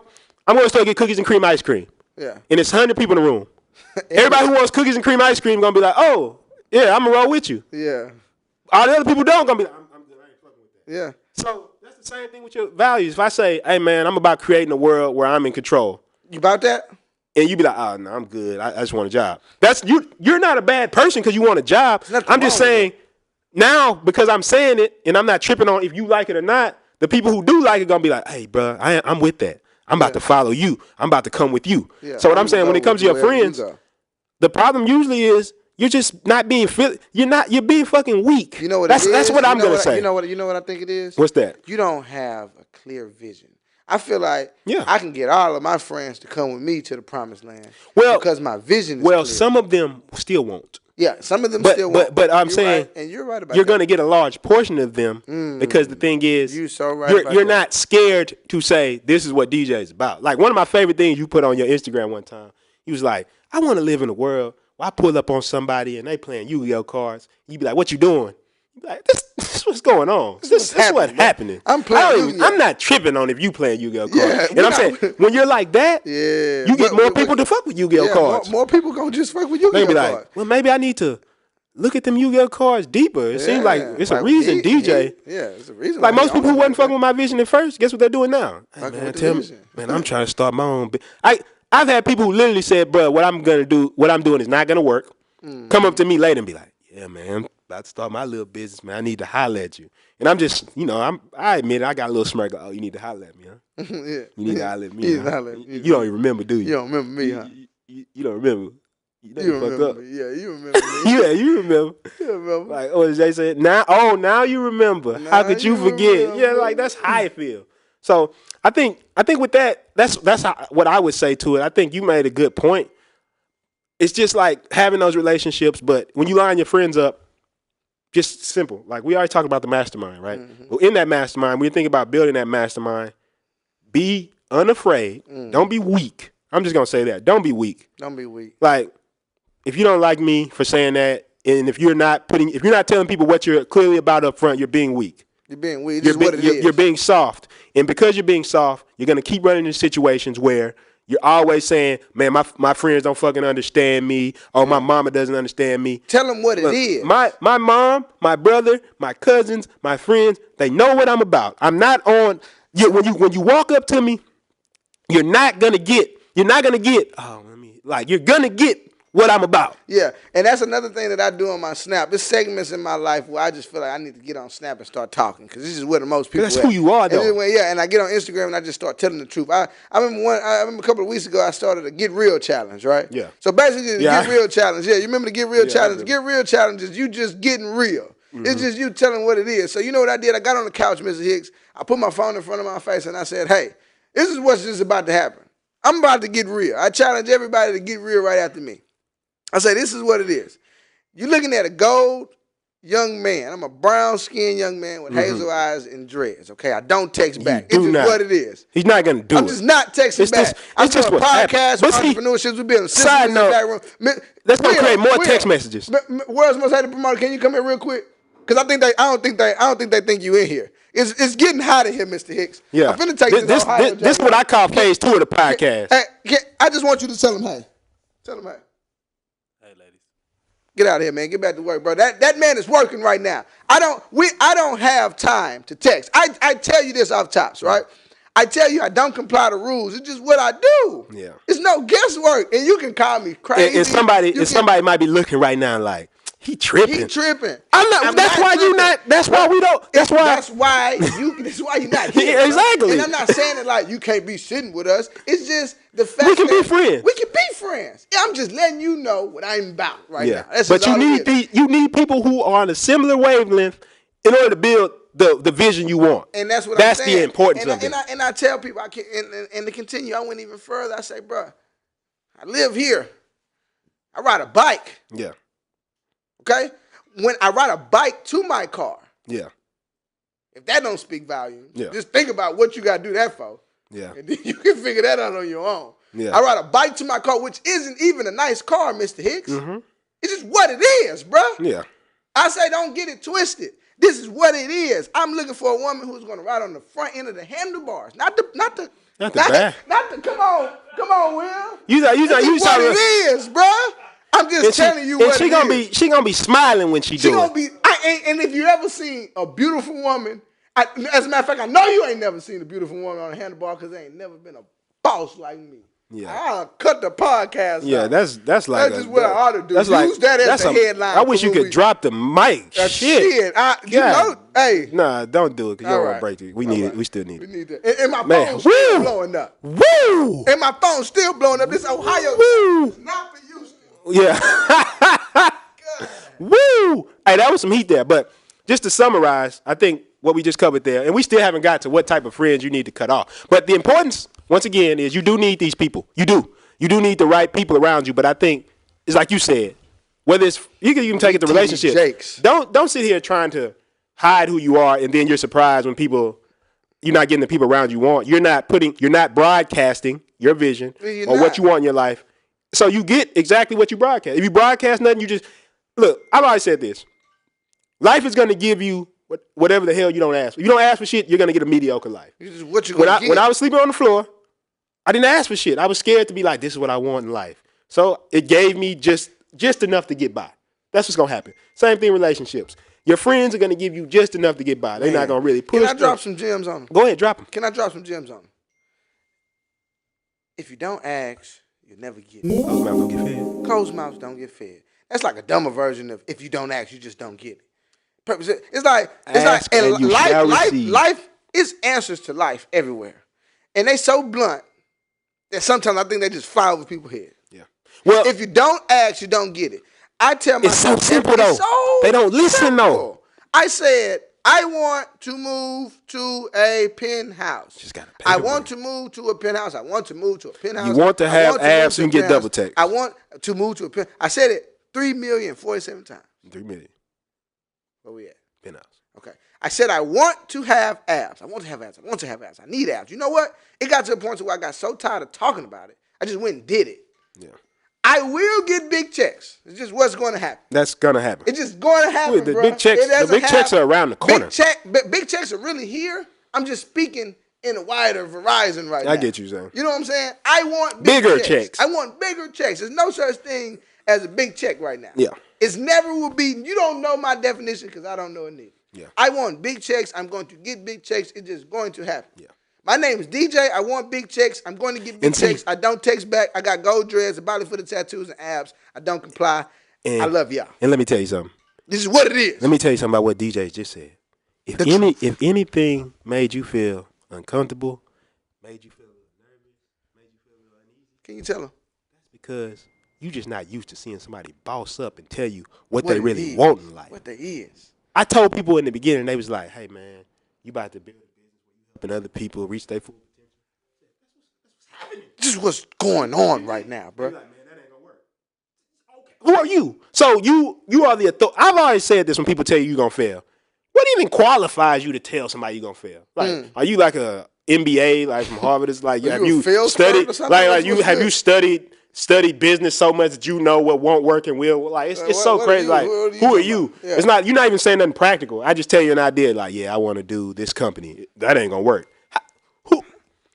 I'm going to the store to get cookies and cream ice cream. Yeah. And it's 100 people in the room. Everybody who wants cookies and cream ice cream is going to be like, oh, yeah, I'm going to roll with you. Yeah. All the other people don't going to be like, I'm good, I ain't fucking with that. Yeah. So that's the same thing with your values. If I say, hey, man, I'm about creating a world where I'm in control.
You about that?
And you be like, oh, no, I'm good. I just want a job. You're not a bad person because you want a job. I'm just saying, now, because I'm saying it and I'm not tripping on if you like it or not, the people who do like it going to be like, hey, bro, I'm with that. I'm about to follow you. I'm about to come with you. Yeah. So what I'm saying, when it comes to your friends, the problem usually is you're just not being you're being fucking weak.
You know what
that's what I'm gonna say.
You know what I think it is?
What's that?
You don't have a clear vision. I feel like I can get all of my friends to come with me to the promised land. Well, because my vision is clear.
Some of them still won't.
Yeah, some of them still won't.
But I'm saying,
right, and you're right about
you're going to get a large portion of them because the thing is,
you're so right
you're not scared to say this is what DJ is about. Like one of my favorite things you put on your Instagram one time, you was like, I want to live in a world where I pull up on somebody and they playing Yu-Gi-Oh cards. You be like, what you doing? You be like, this is what's going on. This is what's happening.
I'm playing
I'm not tripping on if you playing Yu-Gi-Oh cards.
Yeah,
and I'm saying, when you're like that, you get more people to fuck with Yu-Gi-Oh cards.
More people going to just fuck with Yu-Gi-Oh cards.
Like, well, maybe I need to look at them Yu-Gi-Oh cards deeper. It seems like it's a reason DJ.
It's a reason.
Like most people who wasn't fucking with my vision at first, guess what they're doing now? Hey, man, I'm trying to start my own. I've had people who literally said, bro, what I'm doing is not gonna work. Come up to me later and be like, yeah, man, I'm about to start my little business, man. I need to holler at you. And I'm just, I admit it, I got a little smirk. Oh, you need to holler at me, huh? You need to holler at me. Huh? You don't even remember, do you?
You don't remember me, huh?
You don't remember. You
remember me. Yeah, you remember me.
Yeah, you remember.
You remember.
Like, as Jay said, now you remember. How could you forget? Remember. Yeah, like that's how I feel. So I think with that, that's what I would say to it. I think you made a good point. It's just like having those relationships, but when you line your friends up, just simple. Like we already talked about the mastermind, right? Mm-hmm. Well, in that mastermind, when you think about building that mastermind, be unafraid. Don't be weak. I'm just gonna say that. Don't be weak.
Don't be weak.
Like, if you don't like me for saying that, and if you're not telling people what you're clearly about up front, you're being weak.
You're being weak. You're
being soft. And because you're being soft, you're going to keep running into situations where you're always saying, man, my friends don't fucking understand me, or my mama doesn't understand me.
Tell them what it is.
My mom, my brother, my cousins, my friends, they know what I'm about. I'm not on when you walk up to me, you're gonna get what I'm about.
Yeah, and that's another thing that I do on my Snap. There's segments in my life where I just feel like I need to get on Snap and start talking because this is where the most people.
That's who you are, though.
And I get on Instagram and I just start telling the truth. I remember a couple of weeks ago I started a Get Real challenge, right?
Yeah.
So basically, the Get Real challenge. Yeah, you remember the Get Real challenge? Get Real challenge is you just getting real. Mm-hmm. It's just you telling what it is. So you know what I did? I got on the couch, Mr. Hicks. I put my phone in front of my face and I said, "Hey, this is what's just about to happen. I'm about to get real. I challenge everybody to get real right after me." I say, this is what it is. You're looking at a gold young man. I'm a brown-skinned young man with hazel eyes and dreads, okay? I don't text back. It's just what it is.
He's not going to do it.
I'm just not texting back. I'm doing a podcast with entrepreneurship. We're building systems in the back room.
Let's go create more text messages.
World's most hated promoter, can you come here real quick? Because I don't think they think you in here. It's getting hot in here, Mr. Hicks.
Yeah.
I'm finna take this Ohio.
This is what I call phase 2 of the podcast.
I just want you to tell him, hey. Tell him, hey. Get out of here, man. Get back to work, bro. That man is working right now. I don't have time to text. I tell you this off tops, right? I tell you I don't comply to rules. It's just what I do.
Yeah.
It's no guesswork. And you can call me crazy.
And somebody might be looking right now like, he tripping.
He tripping.
That's why you're not here.
Exactly. And I'm not saying it like you can't be sitting with us. It's just the fact
we can be friends.
We can be friends. Yeah, I'm just letting you know what I'm about right now.
But you need people who are on a similar wavelength in order to build the vision you want.
And that's what
that's
I'm saying.
The importance of it.
And I tell people, and to continue, I went even further. I say, bro, I live here. I ride a bike.
Yeah.
Okay? When I ride a bike to my car.
Yeah.
If that don't speak volumes,
yeah.
Just think about what you got to do that for.
Yeah.
And then you can figure that out on your own.
Yeah.
I ride a bike to my car, which isn't even a nice car, Mr. Hicks.
Mm-hmm.
It's just what it is, bro.
Yeah.
I say don't get it twisted. This is what it is. I'm looking for a woman who's going to ride on the front end of the handlebars, not the back. Come on, Will.
You
what it is, bro. I'm just telling you what it is.
She gonna be smiling when she do it.
And if you ever seen a beautiful woman, as a matter of fact, I know you ain't never seen a beautiful woman on a handlebar because there ain't never been a boss like me.
Yeah,
I'll cut the podcast.
Yeah,
out.
that's like
that's just what I ought to do.
Use
that as the headline.
I wish you could drop the mic.
Shit. Hey.
Nah, don't do it because you don't want to break it. We need it. We still need it.
We need that. And my phone's still blowing up.
Woo!
And my phone's still blowing up. This Ohio is not for Houston.
Yeah. Woo! Hey, that was some heat there. But just to summarize, I think what we just covered there, and we still haven't got to what type of friends you need to cut off. But the importance, once again, is you do need these people. You do. You do need the right people around you. But I think it's like you said, Whether it's you can even take it to relationships. Don't sit here trying to hide who you are, and then you're surprised when you're not getting the people around you want. You're not broadcasting your vision or what you want in your life. So you get exactly what you broadcast. If you broadcast nothing, you just look. I've always said this: life is going to give you whatever the hell you don't ask for. If you don't ask for shit, you're going to get a mediocre life. When I was sleeping on the floor, I didn't ask for shit. I was scared to be like, this is what I want in life. So it gave me just enough to get by. That's what's going to happen. Same thing in relationships. Your friends are going to give you just enough to get by. They're not going to really push.
Can I drop some gems on them?
Go ahead, drop them.
Can I drop some gems on them? If you don't ask, you'll never get it.
Closed mouths don't get fed.
Closed mouths don't get fed. That's like a dumber version of if you don't ask, you just don't get it. It's like life is answers to life everywhere. And they so blunt that sometimes I think they just fly over people's head.
Yeah. Well,
if you don't ask, you don't get it. I tell myself,
it's so simple though. They don't listen though.
I said, I want to move to a penthouse.
Just got
I want to move to a penthouse. I want to move to a penthouse.
You want to have abs and get double text.
I want to move to a penthouse. I said it 3,047 times.
3 million.
Where we at?
Penthouse.
Okay. I said I want to have abs. I want to have abs. I want to have abs. I need abs. You know what? It got to a point where I got so tired of talking about it, I just went and did it.
Yeah.
I will get big checks. It's just what's going to happen.
That's going to happen.
It's just going to happen,
the
bro.
Big checks are around the corner.
Big checks are really here. I'm just speaking in a wider horizon right now.
I get you, Zane.
You know what I'm saying? I want
bigger checks.
I want bigger checks. There's no such thing as a big check right now.
Yeah.
It's never will be. You don't know my definition because I don't know it neither.
Yeah.
I want big checks. I'm going to get big checks. It's just going to happen.
Yeah.
My name is DJ. I want big checks. I'm going to get big checks. I don't text back. I got gold dreads, a body for the tattoos and abs. I don't comply. And I love y'all.
And let me tell you something.
This is what it is.
Let me tell you something about what DJ just said. If anything made you feel uncomfortable, made you feel a little nervous, made you feel a little uneasy,
can you tell them?
That's because you just not used to seeing somebody boss up and tell you what they really want in life.
What they is.
I told people in the beginning, they was like, hey, man, you about to build a business where you helping other people reach their full potential. That's what's happening.
This is what's going on right now, bro.
Like, man, that ain't gonna work. Okay. Who are you? So you are the authority. I've always said this when people tell you you're gonna fail. What even qualifies you to tell somebody you're gonna fail? Like, are you like a MBA, like from Harvard? It's like, have you studied? Have you studied business so much that you know what won't work and will? Like, it's so crazy. Like, who are you? Yeah. It's not. You're not even saying nothing practical. I just tell you an idea. Like, yeah, I want to do this company. That ain't gonna work.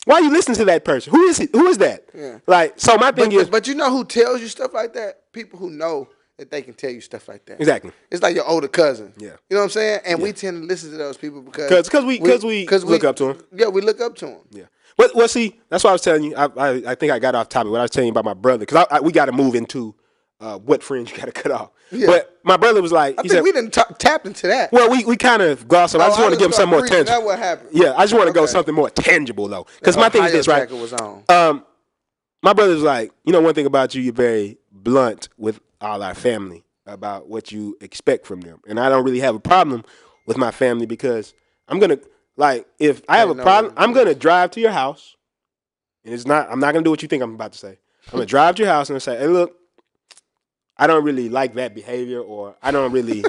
Why are you listening to that person? Who is it? Who is that? Yeah. Like, so my thing is.
But you know who tells you stuff like that? People who know that they can tell you stuff like that.
Exactly.
It's like your older cousin.
Yeah.
You know what I'm saying? And we tend to listen to those people because
we look up to them.
Yeah, we look up to them.
Yeah. Well, see, that's what I was telling you. I think I got off topic. What I was telling you about my brother, because we got to move into what friends you got to cut off. Yeah. But my brother was like,
I think we didn't tap into that.
Well, we kind of glossed over. I just want to give him something more tangible.
That's what happened.
Yeah, I just want to go something more tangible though, because my thing is this, right?
Was on.
My brother was like, one thing about you, you're very blunt with all our family about what you expect from them, and I don't really have a problem with my family because I'm gonna. Like, if I have a problem, I'm going to drive to your house, and I'm not going to do what you think I'm about to say. I'm going to drive to your house and say, hey, look, I don't really like that behavior, or I don't really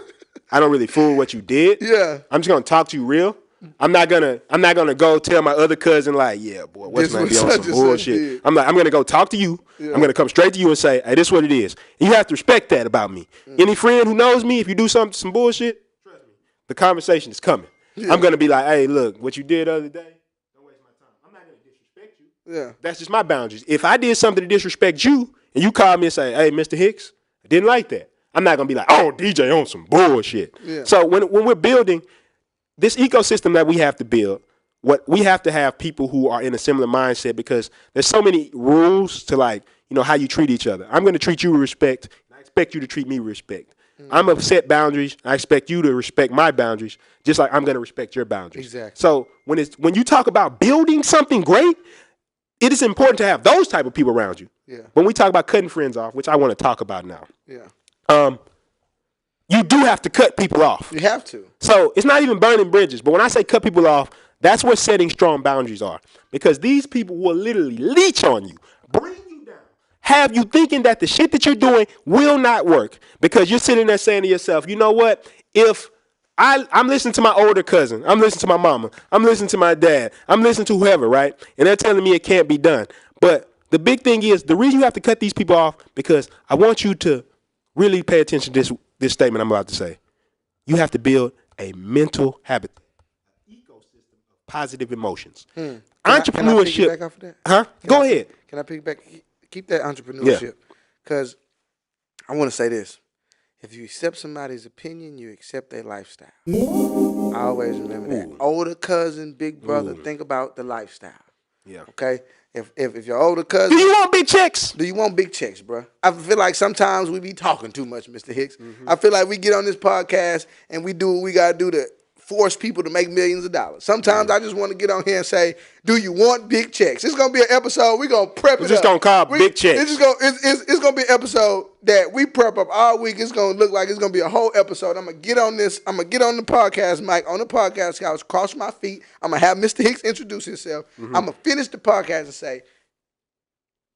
fool what you did.
Yeah.
I'm just going to talk to you real. I'm not gonna go tell my other cousin, like, yeah, boy, what's going to be on some bullshit. I'm going to go talk to you. Yeah. I'm going to come straight to you and say, hey, this is what it is. And you have to respect that about me. Any friend who knows me, if you do some bullshit, trust me, the conversation is coming. Yeah. I'm going to be like, hey, look, what you did the other day, don't waste my time. I'm not going to disrespect you.
Yeah.
That's just my boundaries. If I did something to disrespect you and you call me and say, hey, Mr. Hicks, I didn't like that, I'm not going to be like, oh, DJ on some bullshit. Yeah. So when we're building this ecosystem that we have to build, we have to have people who are in a similar mindset because there's so many rules to, like, how you treat each other. I'm going to treat you with respect, and I expect you to treat me with respect. I'm going to set boundaries. I expect you to respect my boundaries, just like I'm going to respect your boundaries.
Exactly.
So when you talk about building something great, it is important to have those type of people around you.
Yeah.
When we talk about cutting friends off, which I want to talk about now.
Yeah.
You do have to cut people off.
You have to.
So it's not even burning bridges, but when I say cut people off, that's where setting strong boundaries are, because these people will literally leech on you, bring you down, have you thinking that the shit that you're doing will not work because you're sitting there saying to yourself, you know what? If I'm listening to my older cousin, I'm listening to my mama, I'm listening to my dad, I'm listening to whoever, right? And they're telling me it can't be done. But the big thing is the reason you have to cut these people off because I want you to really pay attention to this statement I'm about to say. You have to build a mental habit, ecosystem of positive emotions. Entrepreneurship.
Can I piggyback off of that?
Huh? Go ahead.
Can I piggyback? Keep that entrepreneurship. Because I want to say this. If you accept somebody's opinion, you accept their lifestyle. I always remember that. Older cousin, big brother, think about the lifestyle.
Yeah.
Okay? If your older cousin...
Do you want big checks?
Do you want big checks, bro? I feel like sometimes we be talking too much, Mr. Hicks. I feel like we get on this podcast and we do what we got to do to force people to make millions of dollars. Sometimes I just want to get on here and say, do you want big checks? It's going to be an episode. We're going to prep it up.
It's just going to call big checks.
It's going to be an episode that we prep up all week. It's going to look like it's going to be a whole episode. I'm going to get on this. I'm going to get on the podcast mic, on the podcast couch, cross my feet. I'm going to have Mr. Hicks introduce himself. I'm going to finish the podcast and say,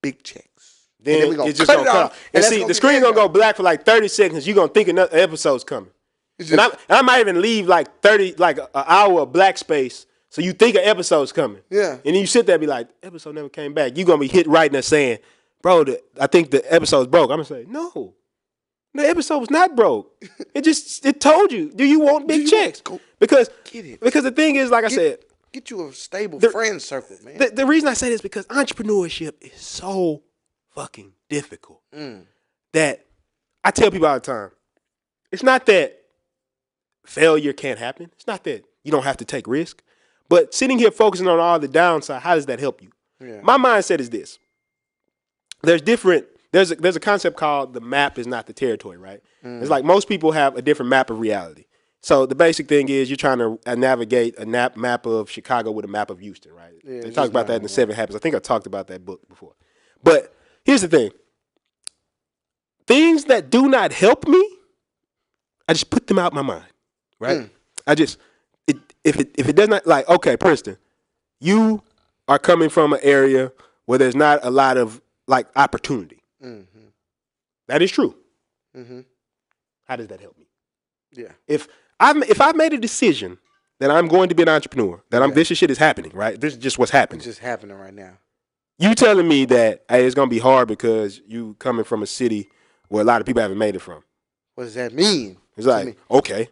big checks.
Then
we're going
to cut off. And see, the screen's going to go black for like 30 seconds. You're going to think another episode's coming. And I might even leave like an hour of black space so you think an episode's coming.
Yeah.
And then you sit there and be like, episode never came back. You're going to be hit right in there saying, bro, I think the episode's broke. I'm going to say, no, the episode was not broke. It told you, do you want big checks? Because the thing is, like I said.
Get you a stable friend circle, man.
The reason I say this is because entrepreneurship is so fucking difficult that I tell people all the time, it's not that failure can't happen. It's not that you don't have to take risk. But sitting here focusing on all the downside, how does that help you? Yeah. My mindset is this. There's a concept called the map is not the territory, right? It's like most people have a different map of reality. So the basic thing is you're trying to navigate a map of Chicago with a map of Houston, right? Yeah, they talk about that in the 7 Habits. I think I talked about that book before. But here's the thing. Things that do not help me, I just put them out my mind. Right? If it does not, like, okay, Princeton, you are coming from an area where there's not a lot of like opportunity. That is true. How does that help me?
Yeah.
If I've made a decision that I'm going to be an entrepreneur, that this shit is happening, right? This is just what's happening.
It's just happening right now.
You telling me that it's gonna be hard because you coming from a city where a lot of people haven't made it from.
What does that mean?
It's like, okay.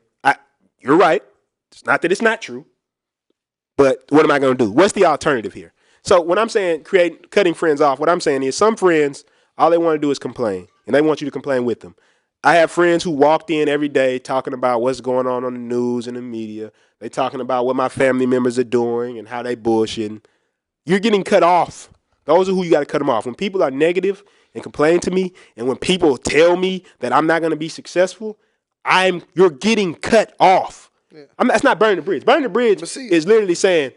You're right. It's not that it's not true. But what am I going to do? What's the alternative here? So when I'm saying cutting friends off, what I'm saying is some friends, all they want to do is complain. And they want you to complain with them. I have friends who walked in every day talking about what's going on the news and the media. They talking about what my family members are doing and how they bullshitting. You're getting cut off. Those are who you got to cut them off. When people are negative and complain to me, and when people tell me that I'm not going to be successful, you're getting cut off. Yeah. That's not burning the bridge. Burning the bridge is literally saying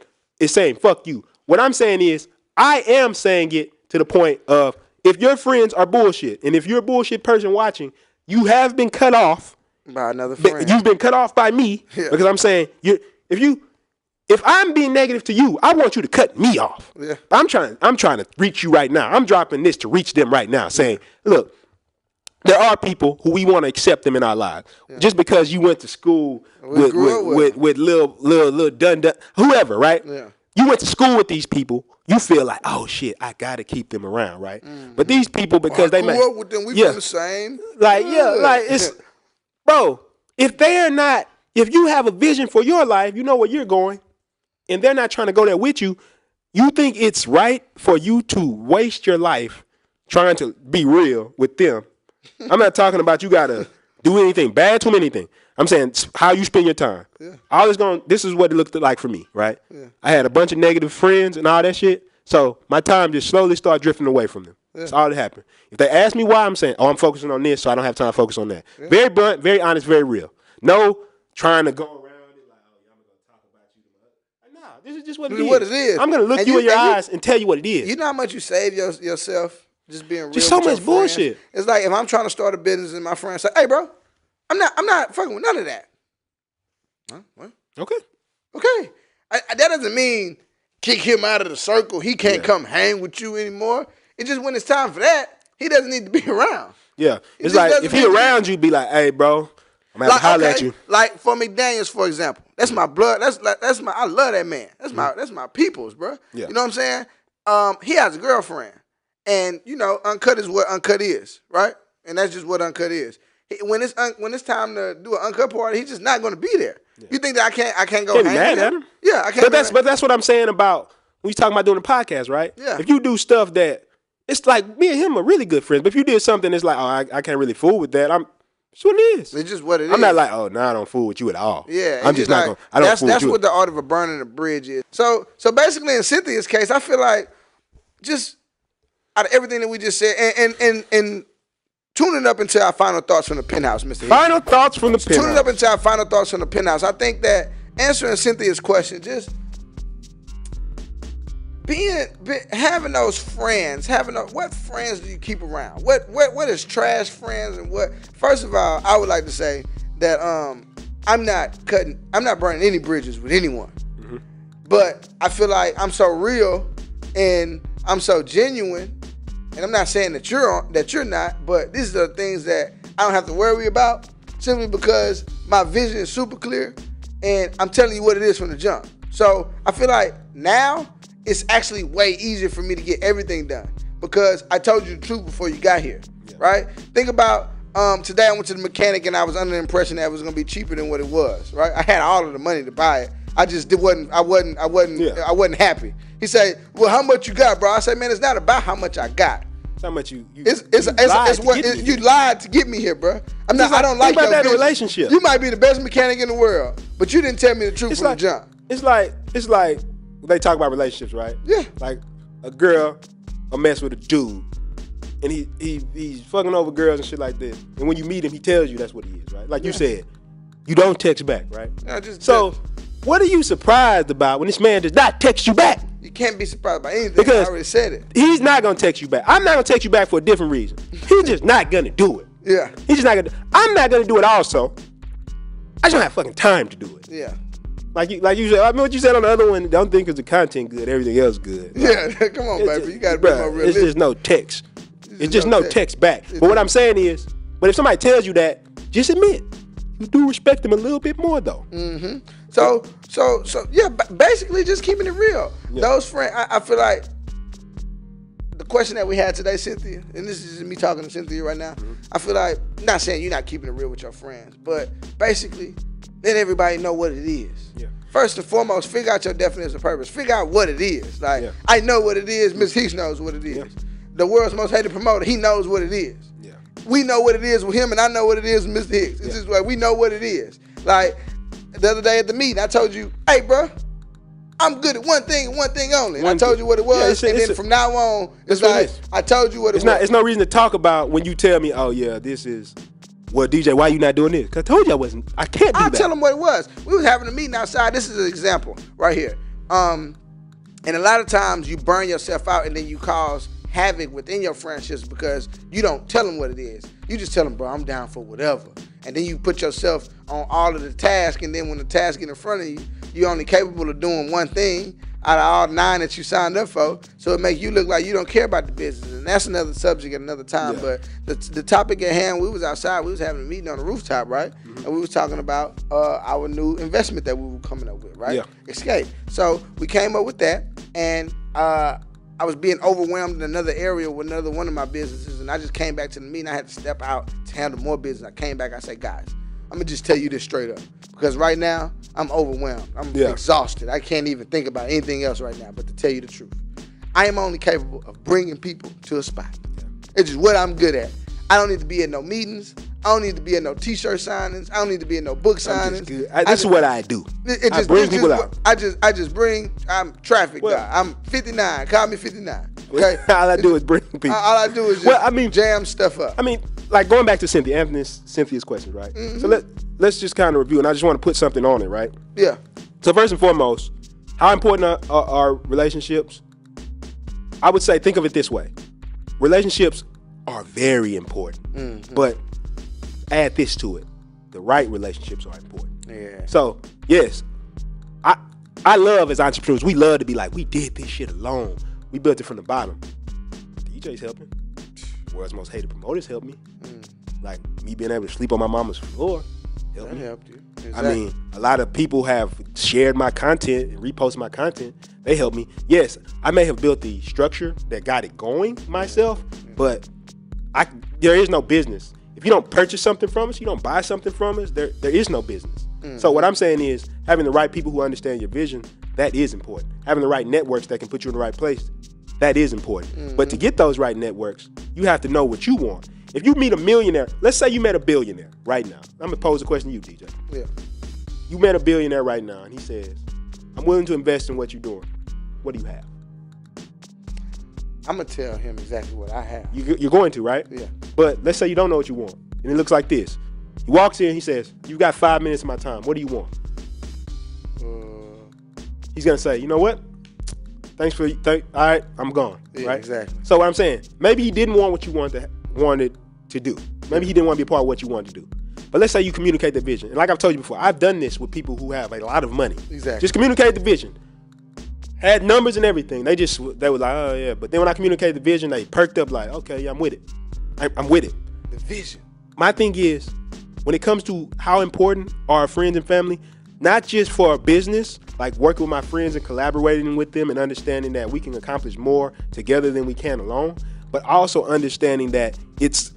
fuck you. What I'm saying is I am saying it to the point of if your friends are bullshit, and if you're a bullshit person watching, you have been cut off
by another friend.
You've been cut off by me because I'm saying if I'm being negative to you, I want you to cut me off. Yeah. I'm trying to reach you right now. I'm dropping this to reach them right now, saying, look. There are people who we want to accept them in our lives. Yeah. Just because you went to school with little dun whoever, right? Yeah. You went to school with these people. You feel like, oh shit, I gotta keep them around, right? But these people, because they
grew up with them, we from the same.
Like it's, bro. If you have a vision for your life, you know where you're going, and they're not trying to go there with you. You think it's right for you to waste your life trying to be real with them? I'm not talking about you gotta do anything bad to them, anything. I'm saying how you spend your time. Yeah. This is what it looked like for me, right? Yeah. I had a bunch of negative friends and all that shit. So my time just slowly started drifting away from them. Yeah. That's all that happened. If they ask me why, I'm saying, I'm focusing on this, so I don't have time to focus on that. Yeah. Very blunt, very honest, very real. No trying to go around it like, I'm gonna talk about you. Nah, this is just what it is. I'm gonna look you in your eyes and tell you what it is.
You know how much you save yourself? Just being real.
Just so much bullshit.
It's like if I'm trying to start a business and my friends say, "Hey, bro, I'm not fucking with none of that." Huh? What? Okay. That doesn't mean kick him out of the circle. He can't come hang with you anymore. It's just when it's time for that, he doesn't need to be around.
Yeah, it's like if he around you, be like, hey, bro, I'm gonna have to holler at you.
Like for McDaniels, for example, that's my blood. That's my. I love that man. That's my people's, bro. Yeah. You know what I'm saying? He has a girlfriend, and you know, uncut is what uncut is, right? And that's just what uncut is. When it's time to do an uncut party, he's just not going to be there. Yeah. You think that I can't go hang with him? Yeah, I can't.
But that's what I'm saying about when you talking about doing a podcast, right?
Yeah.
If you do stuff that it's like me and him are really good friends, but if you did something that's like, I can't really fool with that, it's what it is.
It's just what it is.
I'm not like, I don't fool with you at all.
Yeah.
I'm just not going. I don't fool with you.
That's what the art of a burning a bridge is. So basically, in Cynthia's case, I feel like just out of everything that we just said, and tune it up into our final thoughts from the penthouse, Mr.
Final thoughts from the penthouse.
Tune it up into our final thoughts from the penthouse. I think that answering Cynthia's question, just having those friends, what friends do you keep around? What is trash friends and what? First of all, I would like to say that I'm not burning any bridges with anyone. Mm-hmm. But I feel like I'm so real and I'm so genuine. And I'm not saying that you're not, but these are the things that I don't have to worry about simply because my vision is super clear and I'm telling you what it is from the jump. So I feel like now it's actually way easier for me to get everything done because I told you the truth before you got here, right? Think about today I went to the mechanic and I was under the impression that it was going to be cheaper than what it was, right? I had all of the money to buy it. I just wasn't happy. He said, "Well, how much you got, bro?" I said, "Man, it's not about how much I got.
It's how much you
lied to get me here, bro. I'm not. I don't like
about
your
that relationship.
You might be the best mechanic in the world, but you didn't tell me the truth from the jump.
It's like they talk about relationships, right?
Yeah.
Like a girl will mess with a dude, and he's fucking over girls and shit like this. And when you meet him, he tells you that's what he is, right? Like you said, you don't text back, right? What are you surprised about when this man does not text you back?
You can't be surprised by anything.
Because
I already said it.
He's not gonna text you back. I'm not gonna text you back for a different reason. He's just not gonna do it.
Yeah.
He's just not gonna. I'm not gonna do it also. I just don't have fucking time to do it.
Yeah.
Like you said. I mean, what you said on the other one. Don't think because the content good, everything else good.
Yeah. Come on, baby. You gotta be more realistic.
It's just no text. It's just no text back. But what I'm saying is, but if somebody tells you that, just admit you do respect them a little bit more though.
Mm-hmm. So yeah, basically just keeping it real. Yeah. Those friends, I feel like the question that we had today, Cynthia, and this is me talking to Cynthia right now, I feel like, not saying you're not keeping it real with your friends, but basically let everybody know what it is. Yeah. First and foremost, figure out your definition of purpose. Figure out what it is. Like, I know what it is, Ms. Hicks knows what it is. Yeah. The world's most hated promoter, he knows what it is. Yeah. We know what it is with him, and I know what it is with Mr. Hicks. It's just like we know what it is. Like, the other day at the meeting, I told you, hey, bro, I'm good at one thing and one thing only. And I told you what it was, and then from now on, it's like, I told you what it was.
It's no reason to talk about when you tell me, oh, yeah, this is, well, DJ, why you not doing this? Because I told you I can't do that.
I'll tell them what it was. We was having a meeting outside. This is an example right here. And a lot of times you burn yourself out and then you cause havoc within your friendships because you don't tell them what it is. You just tell them, bro, I'm down for whatever. And then you put yourself on all of the tasks, and then when the task get in front of you, you're only capable of doing one thing out of all 9 that you signed up for. So it makes you look like you don't care about the business. And that's another subject at another time. Yeah. But the topic at hand, we was outside, we was having a meeting on the rooftop, right? Mm-hmm. And we was talking about our new investment that we were coming up with, right? Yeah. Escape. So we came up with that, and I was being overwhelmed in another area with another one of my businesses, and I just came back to the meeting. I had to step out to handle more business. I came back, I said, guys, I'm going to just tell you this straight up, because right now, I'm overwhelmed. I'm exhausted. I can't even think about anything else right now but to tell you the truth. I am only capable of bringing people to a spot. It's just what I'm good at. I don't need to be at no meetings. I don't need to be at no T-shirt signings. I don't need to be at no book signings.
This is what I do. I bring people out.
I'm traffic guy. I'm 59. Call me 59. Okay.
All I do is bring people.
All I do is just jam stuff up.
I mean, like going back to Cynthia's question, right? Mm-hmm. So let's just kind of review, and I just want to put something on it, right?
Yeah.
So first and foremost, how important are relationships? I would say, think of it this way. Relationships are very important, but add this to it. The right relationships are important.
Yeah.
So, yes, I love as entrepreneurs, we love to be like, we did this shit alone. We built it from the bottom. DJ's helping. World's Most Hated Promoters helped me. Like me being able to sleep on my mama's floor helped me.
Helped you. Exactly.
I mean, a lot of people have shared my content and reposted my content. They helped me. Yes, I may have built the structure that got it going myself, but there is no business. If you don't purchase something from us, you don't buy something from us, there is no business. So what I'm saying is having the right people who understand your vision, that is important. Having the right networks that can put you in the right place, that is important. But to get those right networks, you have to know what you want. If you meet a millionaire, let's say you met a billionaire right now. I'm going to pose a question to you, DJ.
Yeah.
You met a billionaire right now, and he says, I'm willing to invest in what you're doing. What do you have?
I'm going to tell him exactly what I have.
You're going to, right?
Yeah.
But let's say you don't know what you want, and it looks like this. He walks in, he says, you got 5 minutes of my time. What do you want? He's going to say, you know what? Thanks all right, I'm gone.
Yeah,
right?
Exactly.
So what I'm saying, maybe he didn't want what you wanted to do. Maybe he didn't want to be a part of what you wanted to do. But let's say you communicate the vision. And like I've told you before, I've done this with people who have a lot of money.
Exactly.
Just communicate the vision. Had numbers and everything. They were like, oh yeah. But then when I communicated the vision, they perked up like, okay, yeah, I'm with it. I'm with it.
The vision.
My thing is, when it comes to how important are our friends and family, not just for our business, like working with my friends and collaborating with them and understanding that we can accomplish more together than we can alone, but also understanding that it's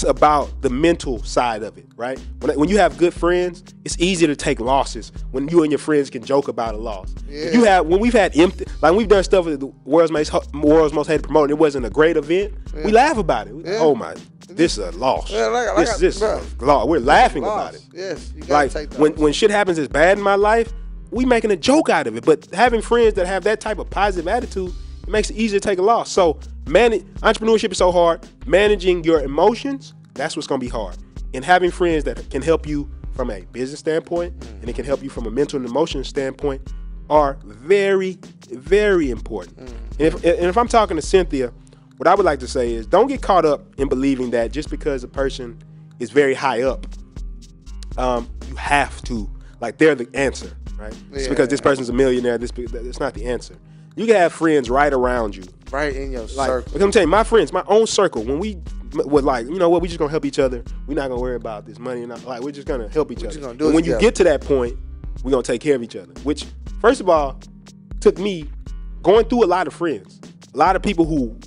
about the mental side of it, right? When you have good friends, it's easier to take losses when you and your friends can joke about a loss. Yeah. When we've done stuff with the world's most hated promoter, it wasn't a great event. Yeah. We laugh about it. Yeah. Oh my, this is a loss. Yeah, this is a loss. We're laughing about it.
Yes, you gotta take that.
When shit happens as bad in my life, we making a joke out of it. But having friends that have that type of positive attitude, it makes it easier to take a loss. So entrepreneurship is so hard. Managing your emotions, that's what's going to be hard. And having friends that can help you from a business standpoint and it can help you from a mental and emotional standpoint are very, very important. And if I'm talking to Cynthia, what I would like to say is don't get caught up in believing that just because a person is very high up, you have to, like they're the answer, right? Yeah. Just because this person's a millionaire, that's not the answer. You can have friends right around you.
Right in your circle.
Like I'm telling you, my friends, my own circle, when we were like, you know what, we just gonna help each other. We're not gonna worry about this money. We're just gonna help each other. And when you get to that point, we're gonna take care of each other. Which, first of all, took me going through a lot of friends. A lot of people who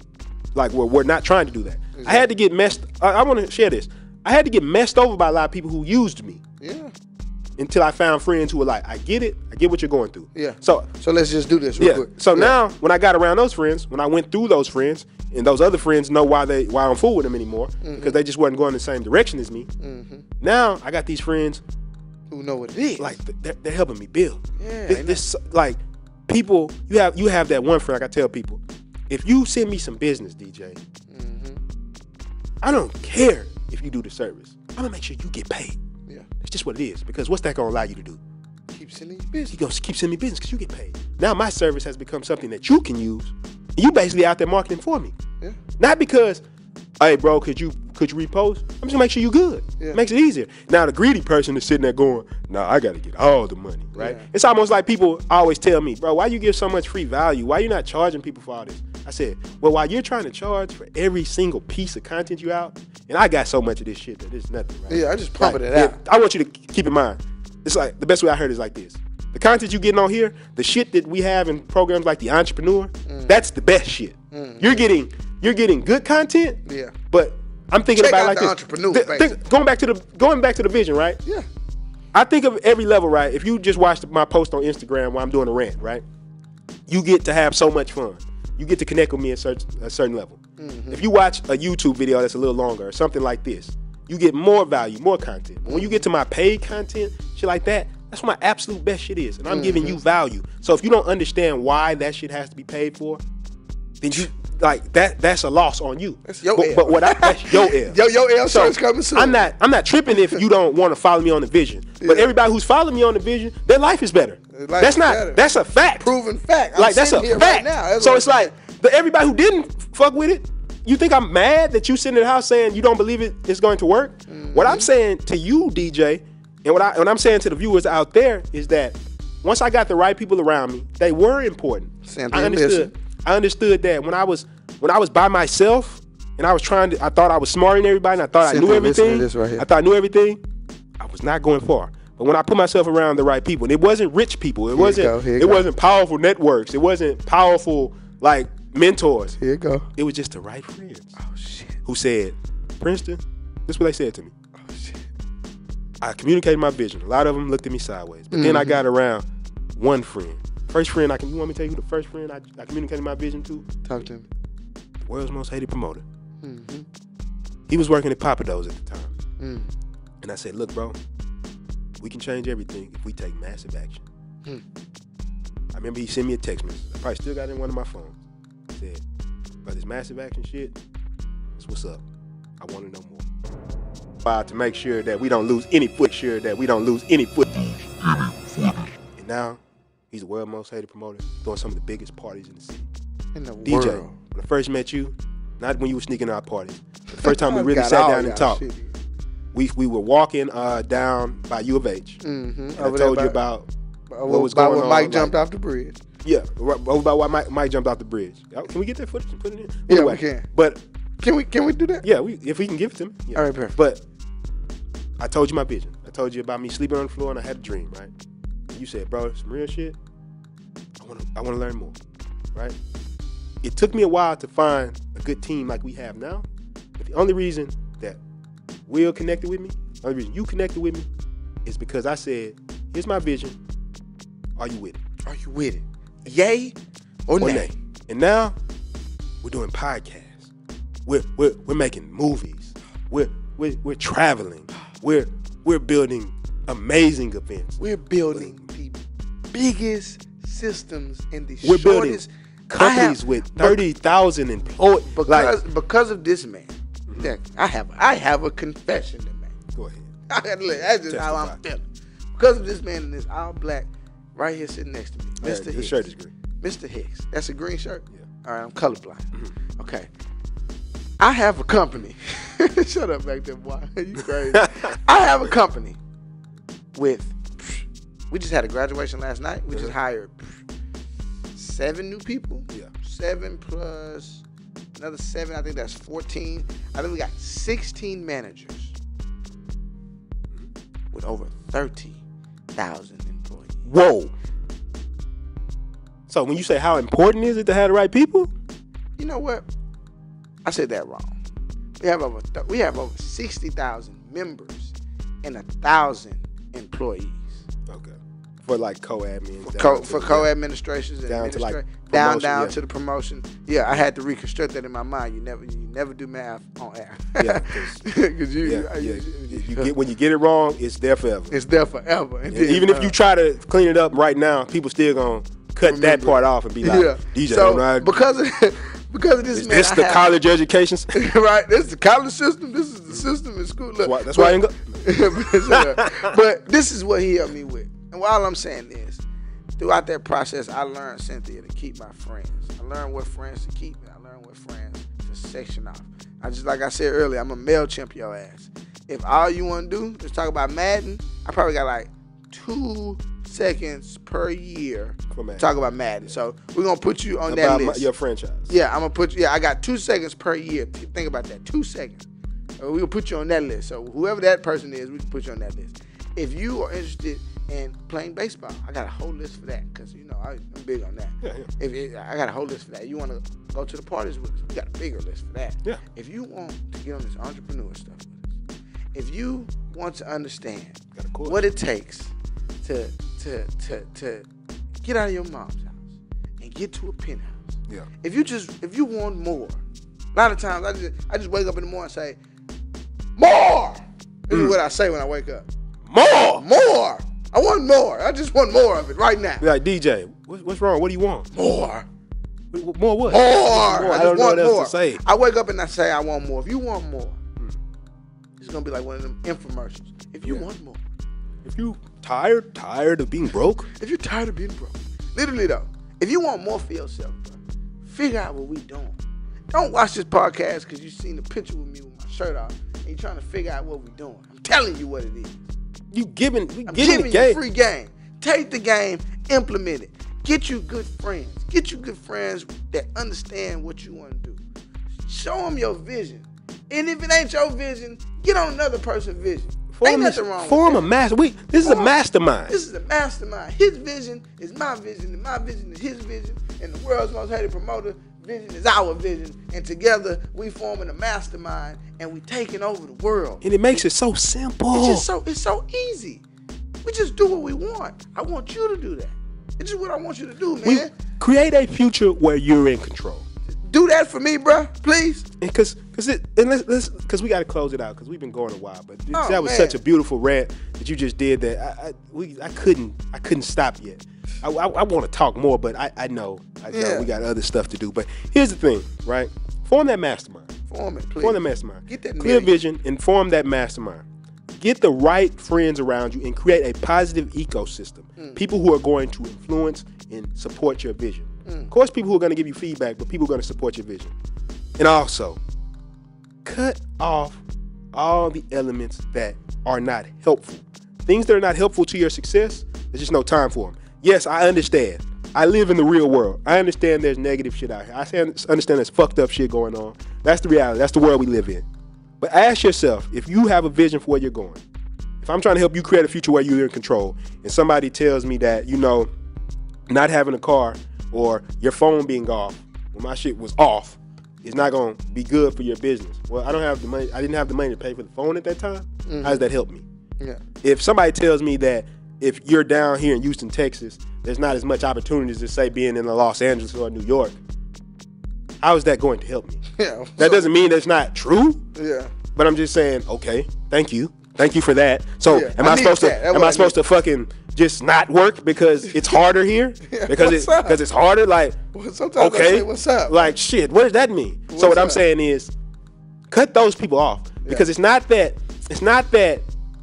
were not trying to do that. Exactly. I had to get I want to share this. I had to get messed over by a lot of people who used me.
Yeah.
Until I found friends who were like, I get it. I get what you're going through.
Yeah. So let's just do this real quick.
So now, when I got around those friends, when I went through those friends, and those other friends know why I'm fool with them anymore, because they just wasn't going the same direction as me. Now I got these friends
who know what it is.
Like they're helping me build.
Yeah.
This like people. You have that one friend. Like I tell people, if you send me some business, DJ, I don't care if you do the service. I'm gonna make sure you get paid. It's just what it is, because what's that going to allow you to do?
Keep sending you business.
You go keep sending me business because you get paid. Now my service has become something that you can use. And you basically out there marketing for me.
Yeah.
Not because, hey bro, could you repost? I'm just gonna make sure you good. Yeah. Makes it easier. Now the greedy person is sitting there going, nah, I gotta get all the money, right? Yeah. It's almost like people always tell me, bro, why you give so much free value? Why you not charging people for all this? I said, well, while you're trying to charge for every single piece of content you out, and I got so much of this shit that it's nothing, right?
Yeah, I just pumping it out.
I want you to keep in mind, it's like the best way I heard is like this. The content you getting on here, the shit that we have in programs like The Entrepreneur, that's the best shit. You're getting good content.
Yeah.
But I'm thinking
Check
about
out
like
the
this.
Entrepreneur,
Going back to the vision, right?
Yeah.
I think of every level, right? If you just watch my post on Instagram while I'm doing a rant, right? You get to have so much fun. You get to connect with me at a certain level. If you watch a YouTube video that's a little longer or something like this, you get more value, more content. But when you get to my paid content, shit like that, that's what my absolute best shit is. And I'm giving you value. So if you don't understand why that shit has to be paid for, then you like that's a loss on you.
That's your L.
But that's your L.
Your L shirt's coming soon.
I'm not tripping if you don't want to follow me on the vision. Yeah. But everybody who's following me on the vision, their life is better. That's a fact.
Proven fact.
Like that's a fact.
Right now.
So it's like everybody who didn't fuck with it, you think I'm mad that you sitting in the house saying you don't believe it's going to work? What I'm saying to you, DJ, and what I'm saying to the viewers out there is that once I got the right people around me, they were important. I understood that when I was by myself, and I thought I was smarter than everybody, and I thought I knew everything. I thought I knew everything. I was not going far. But when I put myself around the right people, and it wasn't rich people, it wasn't powerful networks, it wasn't powerful like mentors.
Here you go.
It was just the right friends.
Oh shit.
Who said, Princeton, this is what they said to me.
Oh shit.
I communicated my vision. A lot of them looked at me sideways. But then I got around one friend. First friend you want me to tell you who the first friend I communicated my vision to?
Talk to me.
The world's most hated promoter. Mm-hmm. He was working at Papados at the time. Mm. And I said, look, bro, we can change everything if we take massive action. Mm. I remember he sent me a text message. I probably still got it in one of my phones. He said, but this massive action shit, that's what's up. I want to know more. To make sure that we don't lose any foot. And now, he's the world's most hated promoter, throwing some of the biggest parties in the city.
In the
DJ,
world. When
I first met you, not when you were sneaking our parties, the first time we really sat down and talked, we were walking down by U of H. Mm-hmm. I told you about what was going on.
When Mike jumped off the bridge.
Yeah, about why Mike jumped off the bridge. Can we get that footage and put it in?
Yeah, anyway, we can.
But
can we do that?
Yeah, if we can give it to me. Yeah.
All right, perfect.
But I told you my vision. I told you about me sleeping on the floor and I had a dream, right? And you said, bro, some real shit. I want to learn more, right? It took me a while to find a good team like we have now. But the only reason that Will connected with me, the only reason you connected with me is because I said, here's my vision. Are you with it?
Are you with it? Yay or nay?
And now we're doing podcasts. We're making movies. We're traveling. We're building amazing events.
We're building the biggest systems in the
we're
shortest.
Building companies with 30,000 employees.
Because of this man, I have a confession to make.
Go ahead.
That's just how I'm feeling. Because of this man in this all black, right here sitting next to me, Mr. Hicks.
The shirt is green.
Mr. Hicks. That's a green shirt?
Yeah.
All right, I'm colorblind. Mm-hmm. Okay. I have a company. Shut up back there, boy. You crazy. I have a company with, we just had a graduation last night. We just hired 7 new people.
Yeah.
7 plus another 7. I think that's 14. I think we got 16 managers with over 30,000 employees.
Whoa. So when you say how important is it to have the right people?
You know what? I said that wrong. We have over 60,000 members and 1,000 employees.
Okay. For like co-admins.
For co-administrations and
down to like
down to the promotion. Yeah, I had to reconstruct that in my mind. You never do math on air.
Yeah, because when you get it wrong, it's there forever.
It's there forever. And then,
even if you try to clean it up right now, people still gonna cut that part off and be like, DJ,
so because of this,
is this the college education?
Right, this is the college system. This is the system in school. Look,
that's why I ain't go.
But this is what he helped me with. And all I'm saying is, throughout that process, I learned, Cynthia, to keep my friends. I learned what friends to keep, and I learned what friends to section off. Like I said earlier, I'm a MailChimp your ass. If all you want to do is talk about Madden, I probably got like 2 seconds per year to talk about Madden. So we're going to put you on that list.
Your franchise.
Yeah, I'm going to put you, I got 2 seconds per year. Think about that, 2 seconds. We'll put you on that list. So whoever that person is, we can put you on that list. If you are interested in playing baseball, I got a whole list for that because, I'm big on that.
Yeah.
I got a whole list for that. You want to go to the parties with us, we got a bigger list for that.
Yeah.
If you want to get on this entrepreneur stuff with us, if you want to understand what it takes to get out of your mom's house and get to a penthouse.
Yeah.
If you want more, a lot of times I just wake up in the morning and say, more. This is what I say when I wake up. More. I want more. I just want more of it right now.
Be like, DJ, what's wrong? What do you want?
More.
More what?
More. I just want
what else
more.
to say.
I wake up and I say I want more. If you want more, it's gonna be like one of them infomercials. If you want more.
If you tired of being broke.
If you're tired of being broke. Literally though, if you want more for yourself, bro, figure out what we doing. Don't watch this podcast because you seen the picture with me with my shirt off and you're trying to figure out what we doing. I'm telling you what it is.
I'm giving
you free game. Take the game, implement it. Get you good friends. Get you good friends that understand what you want to do. Show them your vision. And if it ain't your vision, get on another person's vision. Ain't nothing wrong with that.
Form a master. This is a mastermind.
This is a mastermind. His vision is my vision, and my vision is his vision, and the world's most hated promoter vision is our vision. And together we forming a mastermind, and we taking over the world.
And it makes it so simple.
It's so easy. We just do what we want. I want you to do that. It's just what I want you to do, man.
Create a future where you're in control.
Do that for me, bruh, please.
Because we got to close it out because we've been going a while. But that was such a beautiful rant that you just did that I couldn't stop yet. I want to talk more, but I know we got other stuff to do. But here's the thing, right? Form that mastermind.
Form it, please.
Form that mastermind.
Get that
clear vision and form that mastermind. Get the right friends around you and create a positive ecosystem. People who are going to influence and support your vision. Of course, people who are going to give you feedback, but people are going to support your vision. And also, cut off all the elements that are not helpful. Things that are not helpful to your success, there's just no time for them. Yes, I understand. I live in the real world. I understand there's negative shit out here. I understand there's fucked up shit going on. That's the reality. That's the world we live in. But ask yourself, if you have a vision for where you're going, if I'm trying to help you create a future where you're in control, and somebody tells me that, not having a car or your phone being off when my shit was off is not going to be good for your business. Well, I didn't have the money to pay for the phone at that time. Mm-hmm. How does that help me? Yeah. If somebody tells me that if you're down here in Houston, Texas, there's not as much opportunities as, say, being in Los Angeles or New York, how is that going to help me? Yeah. That doesn't mean that's not true. Yeah. But I'm just saying, okay, thank you. Thank you for that. So am I supposed to fucking just not work because it's harder here? Because it's harder? Like,
sometimes I say, what's up?
Like, shit, what does that mean? So what I'm saying is, cut those people off. Because it's not that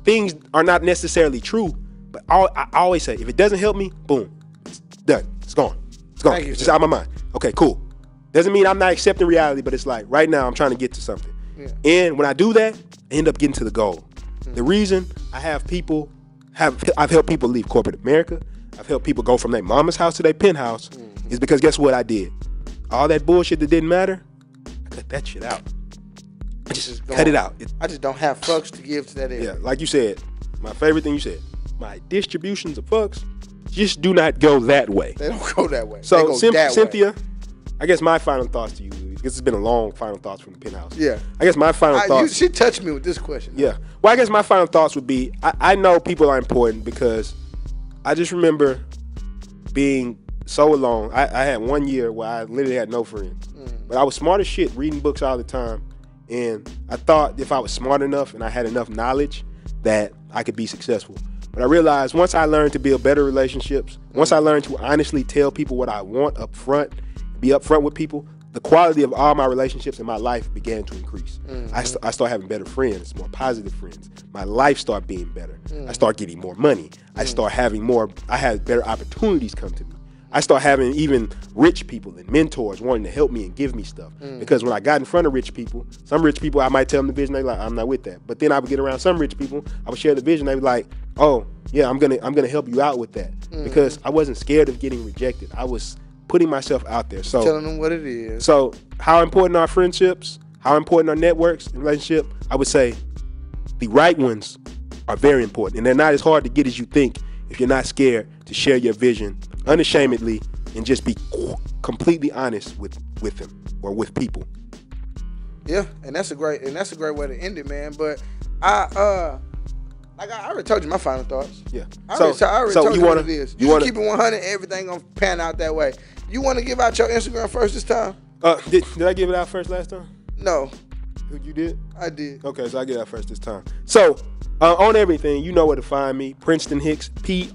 things are not necessarily true, but I always say, if it doesn't help me, boom, it's done. It's gone. It's gone. It's just out of my mind. Okay, cool. Doesn't mean I'm not accepting reality, but it's like, right now I'm trying to get to something. Yeah. And when I do that, I end up getting to the goal. Mm-hmm. The reason I've helped people leave corporate America, I've helped people go from their mama's house to their penthouse, is because guess what I did? All that bullshit that didn't matter, I cut that shit out. I just cut it out.
I just don't have fucks to give to that area.
Yeah, like you said, my favorite thing you said, my distributions of fucks just do not go that way.
They don't go that way.
So Cynthia, I guess my final thoughts to you, because it's been a long final thoughts from the penthouse. Yeah. I guess my final thoughts.
She touched me with this question.
Yeah. Well, I guess my final thoughts would be, I know people are important because I just remember being so alone. I had 1 year where I literally had no friends. But I was smart as shit, reading books all the time. And I thought if I was smart enough and I had enough knowledge that I could be successful. But I realized once I learned to build better relationships, once I learned to honestly tell people what I want up front, be upfront with people, the quality of all my relationships in my life began to increase. I started having better friends, more positive friends. My life started being better. I started getting more money. I had better opportunities come to me. I started having even rich people and mentors wanting to help me and give me stuff. Because when I got in front of rich people, some rich people, I might tell them the vision, they're like, I'm not with that. But then I would get around some rich people, I would share the vision, they would like, oh, yeah, I'm gonna help you out with that. Because I wasn't scared of getting rejected. I was putting myself out there. So
telling them what it is.
So how important are friendships? How important are networks and relationship? I would say the right ones are very important. And they're not as hard to get as you think if you're not scared to share your vision unashamedly and just be completely honest with them or with people.
Yeah, and that's a great way to end it, man. But I already told you my final thoughts.
Yeah.
I already told you what it is. You keep it 100, everything gonna pan out that way. You want to give out your Instagram first this time?
Did I give it out first last time?
No.
You did?
I did.
Okay, so I get it out first this time. So on everything, you know where to find me. Princeton Hicks, PRINSTON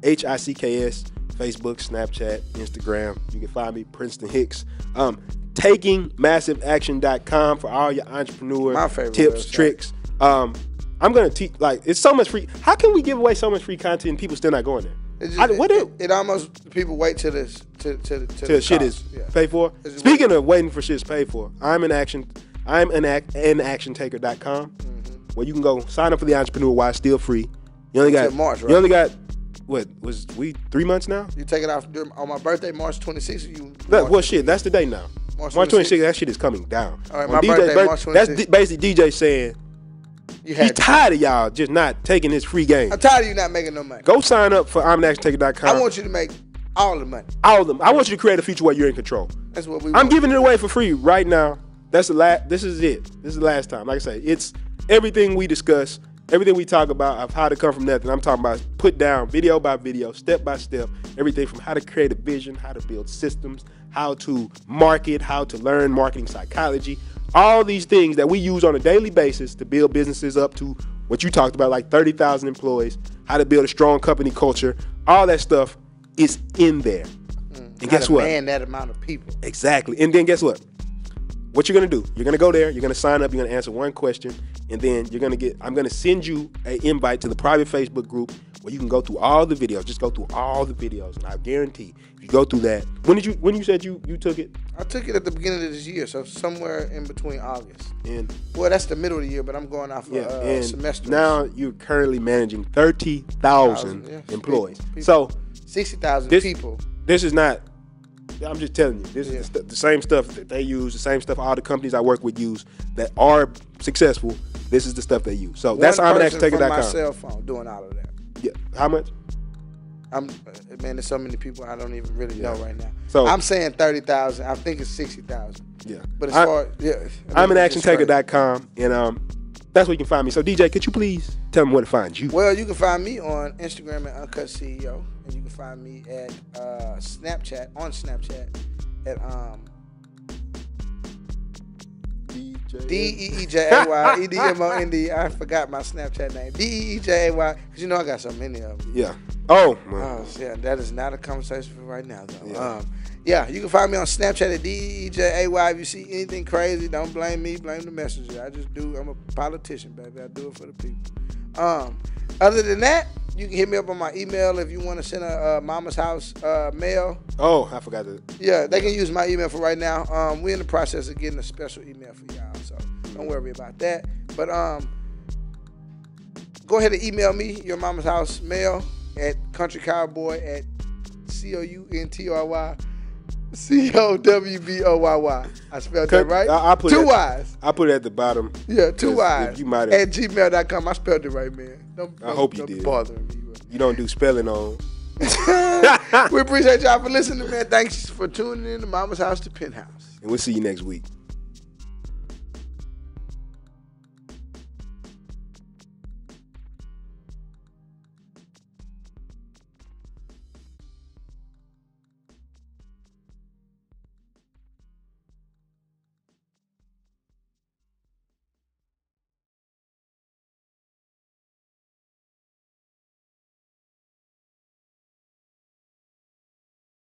HICKS. Facebook, Snapchat, Instagram. You can find me, Princeton Hicks. TakingMassiveAction.com for all your entrepreneur tips, tricks. I'm gonna teach. Like, it's so much free. How can we give away so much free content and people still not going there?
It almost people wait till this till
shit is paid for. Speaking of waiting for shit is paid for, I'm an actiontaker.com, where you can go sign up for the entrepreneur while it's still free. You only got
March, right?
You only got what was we 3 months now?
You take it off on my birthday, March 26th.
Well, shit, that's the day now. March 26th, that shit is coming down.
All right, my birthday, March 26th.
That's basically DJ saying he's tired of y'all just not taking his free game.
I'm tired of you not making no money.
Go sign up for I'mAnActionTaker.com.
I want you to make all the money.
All of them. I want you to create a future where you're in control.
That's what we
I'm giving it away for free right now. That's the last. This is it. This is the last time. Like I say, it's everything we discuss, everything we talk about of how to come from nothing. I'm talking about put down video by video, step by step, everything from how to create a vision, how to build systems, how to market, how to learn marketing psychology, all these things that we use on a daily basis to build businesses up to what you talked about, like 30,000 employees, how to build a strong company culture, all that stuff is in there. And guess what?
Man, that amount of people.
Exactly. And then guess what? What you're gonna do? You're gonna go there. You're gonna sign up. You're gonna answer one question, and then you're gonna get. I'm gonna send you an invite to the private Facebook group where you can go through all the videos. Just go through all the videos, and I guarantee if you go through that. When you said you took it?
I took it at the beginning of this year, so somewhere in between August.
And
well, that's the middle of the year, but I'm going off semester.
Now you're currently managing 30,000 employees.
People.
So
60,000 people.
This is not. I'm just telling you, this is the same stuff that they use, the same stuff all the companies I work with use that are successful. This is the stuff they use. So that's I'mAnActionTaker.com.
From my cell phone doing all of that.
Yeah. How much?
Man, there's so many people I don't even really know right now. So I'm saying 30,000. I think it's 60,000.
Yeah.
But as far
I'mAnActionTaker.com, and that's where you can find me. So DJ, could you please tell me where to find you?
Well, you can find me on Instagram at Uncut CEO, and you can find me at Snapchat at DEEJAYEDMOND. I forgot my Snapchat name. DEEJAY, because you know I got so many of them.
Yeah. Oh, man.
Yeah, that is not a conversation for right now, though. Yeah. You can find me on Snapchat at DEEJAY. If you see anything crazy, don't blame me, blame the messenger. I just do. I'm a politician, baby. I do it for the people. Other than that, you can hit me up on my email if you want to send a Mama's House mail.
Oh, I forgot that.
Yeah, they can use my email for right now. We're in the process of getting a special email for y'all, so don't worry about that. But go ahead and email me your Mama's House mail at countrycowboy at COUNTRYCOWBOYY. I spelled that right?
I put
two Y's.
I put it at the bottom.
Yeah, 2 Y's.
You might
at gmail.com. I spelled it right, man.
I hope you did.
Bothering me.
You don't do spelling on.
We appreciate y'all for listening, man. Thanks for tuning in to Mama's House to Penthouse.
And we'll see you next week.